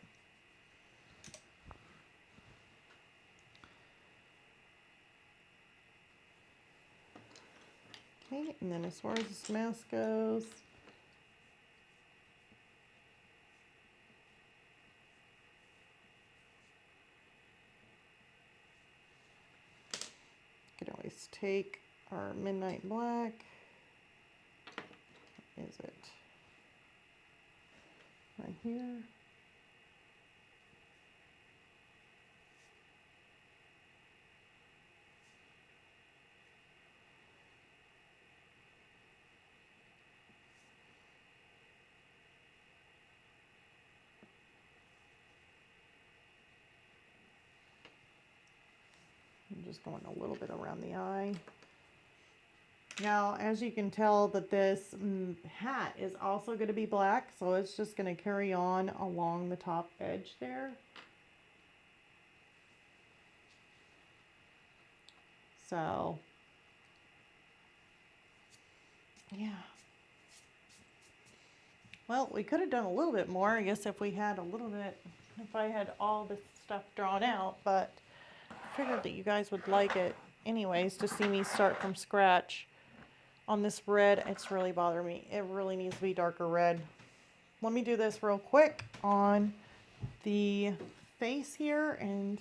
A: Okay, and then as far as this mask goes, you can always take our Midnight Black. Where is it? Right here. I'm just going a little bit around the eye. Now, as you can tell that this hat is also going to be black, so it's just going to carry on along the top edge there. So, yeah. Well, we could have done a little bit more, I guess, if we had a little bit, if I had all this stuff drawn out, but I figured that you guys would like it anyways to see me start from scratch. On this red, it's really bothering me. It really needs to be darker red. Let me do this real quick on the face here and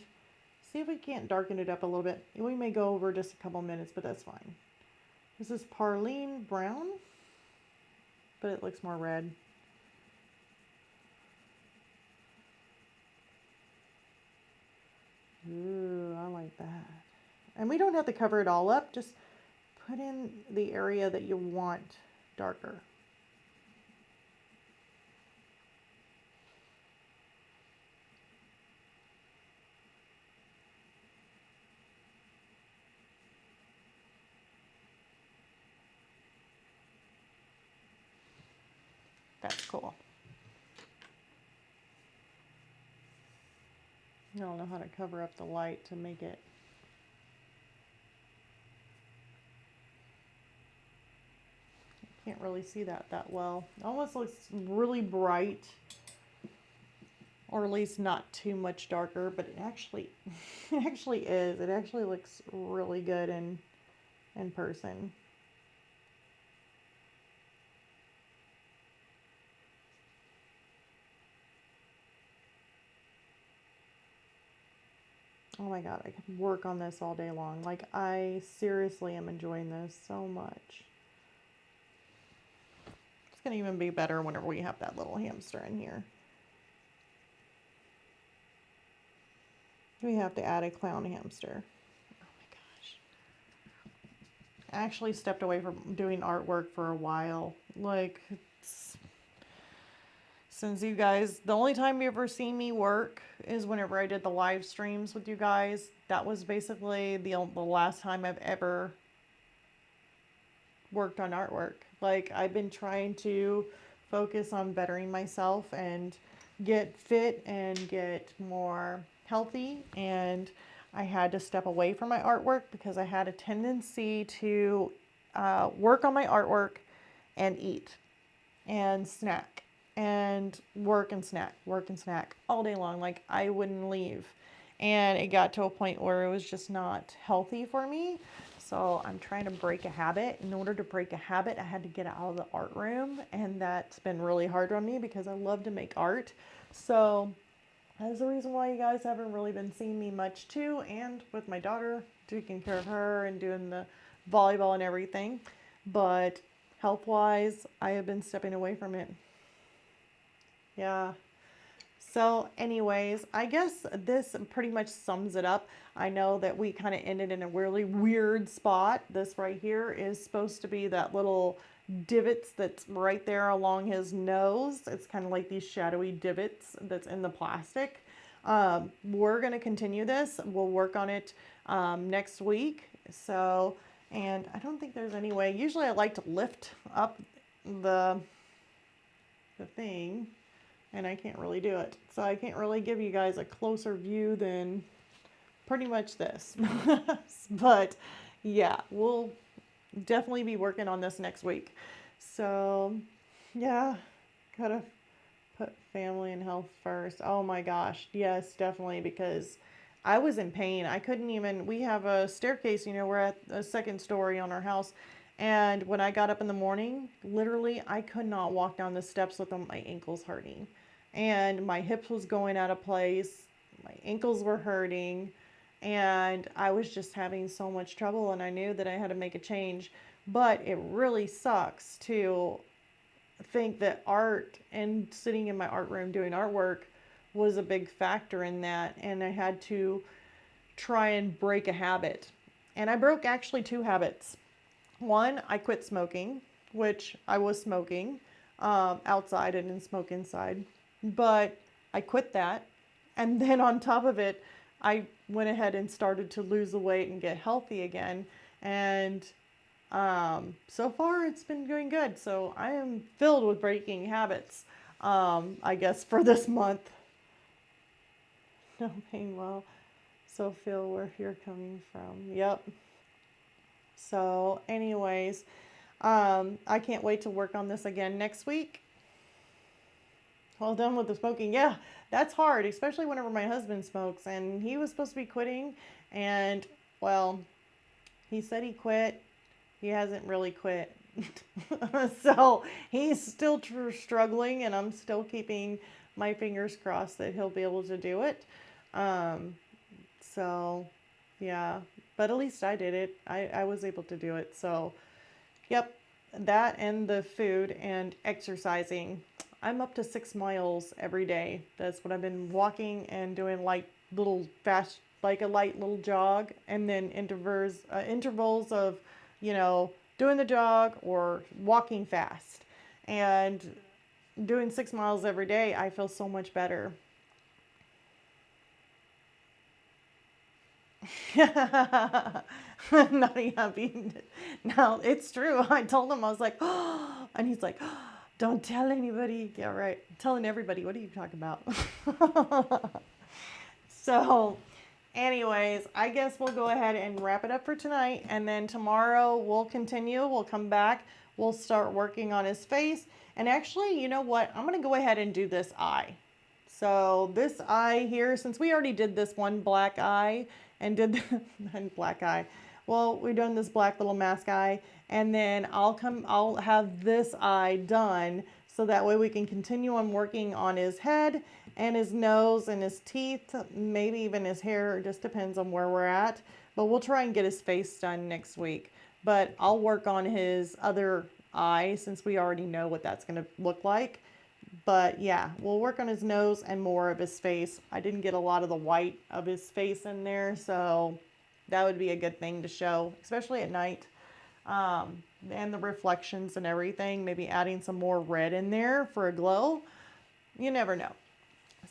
A: see if we can't darken it up a little bit. We may go over just a couple minutes, but that's fine. This is Parlene Brown, but it looks more red. Ooh, I like that. And we don't have to cover it all up, just put in the area that you want darker. That's cool. I don't know how to cover up the light to make it. Can't really see that well. It almost looks really bright, or at least not too much darker, but it actually it actually is. It actually looks really good in person. Oh my god, I could work on this all day long. Like, I seriously am enjoying this so much. It's gonna even be better whenever we have that little hamster in here. We have to add a clown hamster. Oh my gosh. I actually stepped away from doing artwork for a while. Like, since you guys, the only time you ever see me work is whenever I did the live streams with you guys. That was basically the last time I've ever worked on artwork. Like, I've been trying to focus on bettering myself and get fit and get more healthy, and I had to step away from my artwork because I had a tendency to work on my artwork and eat and snack and work and snack all day long. Like, I wouldn't leave, and it got to a point where it was just not healthy for me. So I'm trying to break a habit. In order to break a habit, I had to get out of the art room, and that's been really hard on me because I love to make art. So that's the reason why you guys haven't really been seeing me much too, and with my daughter, taking care of her and doing the volleyball and everything. But health-wise, I have been stepping away from it. Yeah. So anyways, I guess this pretty much sums it up. I know that we kind of ended in a really weird spot. This right here is supposed to be that little divots that's right there along his nose. It's kind of like these shadowy divots that's in the plastic. We're going to continue this. We'll work on it next week. So, and I don't think there's any way. Usually I like to lift up the thing, and I can't really do it. So I can't really give you guys a closer view than pretty much this. But yeah, we'll definitely be working on this next week. So yeah, gotta put family and health first. Oh my gosh, yes, definitely, because I was in pain. I couldn't even, we have a staircase, you know, we're at a second story on our house. And when I got up in the morning, literally, I could not walk down the steps without my ankles hurting. And my hips was going out of place. My ankles were hurting. And I was just having so much trouble, and I knew that I had to make a change. But it really sucks to think that art and sitting in my art room doing artwork was a big factor in that. And I had to try and break a habit. And I broke actually 2 habits. One, I quit smoking, which I was smoking outside. I didn't smoke inside. But I quit that. And then on top of it, I went ahead and started to lose the weight and get healthy again. And so far it's been going good. So I am filled with breaking habits, I guess, for this month. No pain, well, so feel where you're coming from. Yep. So, anyways, I can't wait to work on this again next week. All done with the smoking. Yeah, that's hard, especially whenever my husband smokes. And he was supposed to be quitting. And, well, he said he quit. He hasn't really quit. So he's still struggling, and I'm still keeping my fingers crossed that he'll be able to do it. Um, so, yeah, but at least I did it. I was able to do it. So, yep, that and the food and exercising. I'm up to 6 miles every day. That's what I've been walking and doing, like little fast, like a light little jog, and then intervals of, doing the jog or walking fast. And doing 6 miles every day, I feel so much better. Not happy. No, it's true. I told him, I was like, oh, and he's like, oh, don't tell anybody. Yeah, right. I'm telling everybody. What are you talking about? So, anyways, I guess we'll go ahead and wrap it up for tonight. And then tomorrow we'll continue. We'll come back. We'll start working on his face. And actually, you know what? I'm going to go ahead and do this eye. So this eye here, since we already did this one black eye and did black eye, well, we've done this black little mask eye, and then I'll have this eye done so that way we can continue on working on his head and his nose and his teeth, maybe even his hair. It just depends on where we're at. But we'll try and get his face done next week. But I'll work on his other eye since we already know what that's going to look like. But yeah, we'll work on his nose and more of his face. I didn't get a lot of the white of his face in there, so that would be a good thing to show, especially at night. And the reflections and everything, maybe adding some more red in there for a glow. You never know.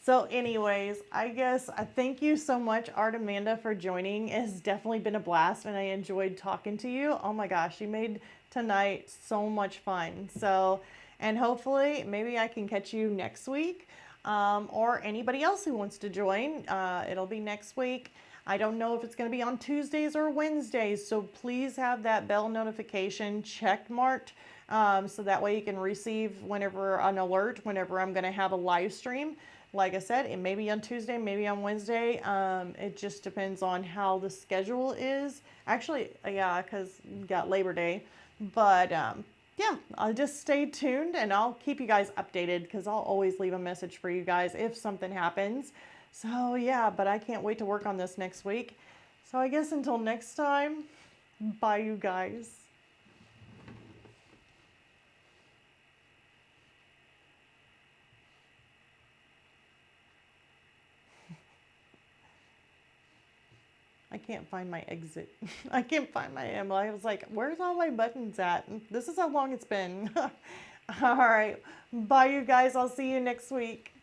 A: So anyways, I guess I thank you so much, Art Amanda, for joining. It's definitely been a blast, and I enjoyed talking to you. Oh my gosh, you made tonight so much fun. So, and hopefully maybe I can catch you next week, or anybody else who wants to join. It'll be next week. I don't know if it's going to be on Tuesdays or Wednesdays, so please have that bell notification check marked, so that way you can receive an alert whenever I'm going to have a live stream. Like I said, it may be on Tuesday, maybe on Wednesday. It just depends on how the schedule is. Actually, yeah, because we got Labor Day. But yeah, I'll just stay tuned, and I'll keep you guys updated because I'll always leave a message for you guys if something happens. So yeah, but I can't wait to work on this next week. So I guess until next time, bye you guys. I can't find my exit. I can't find my ammo. I was like, where's all my buttons at? This is how long it's been. All right. Bye, you guys. I'll see you next week.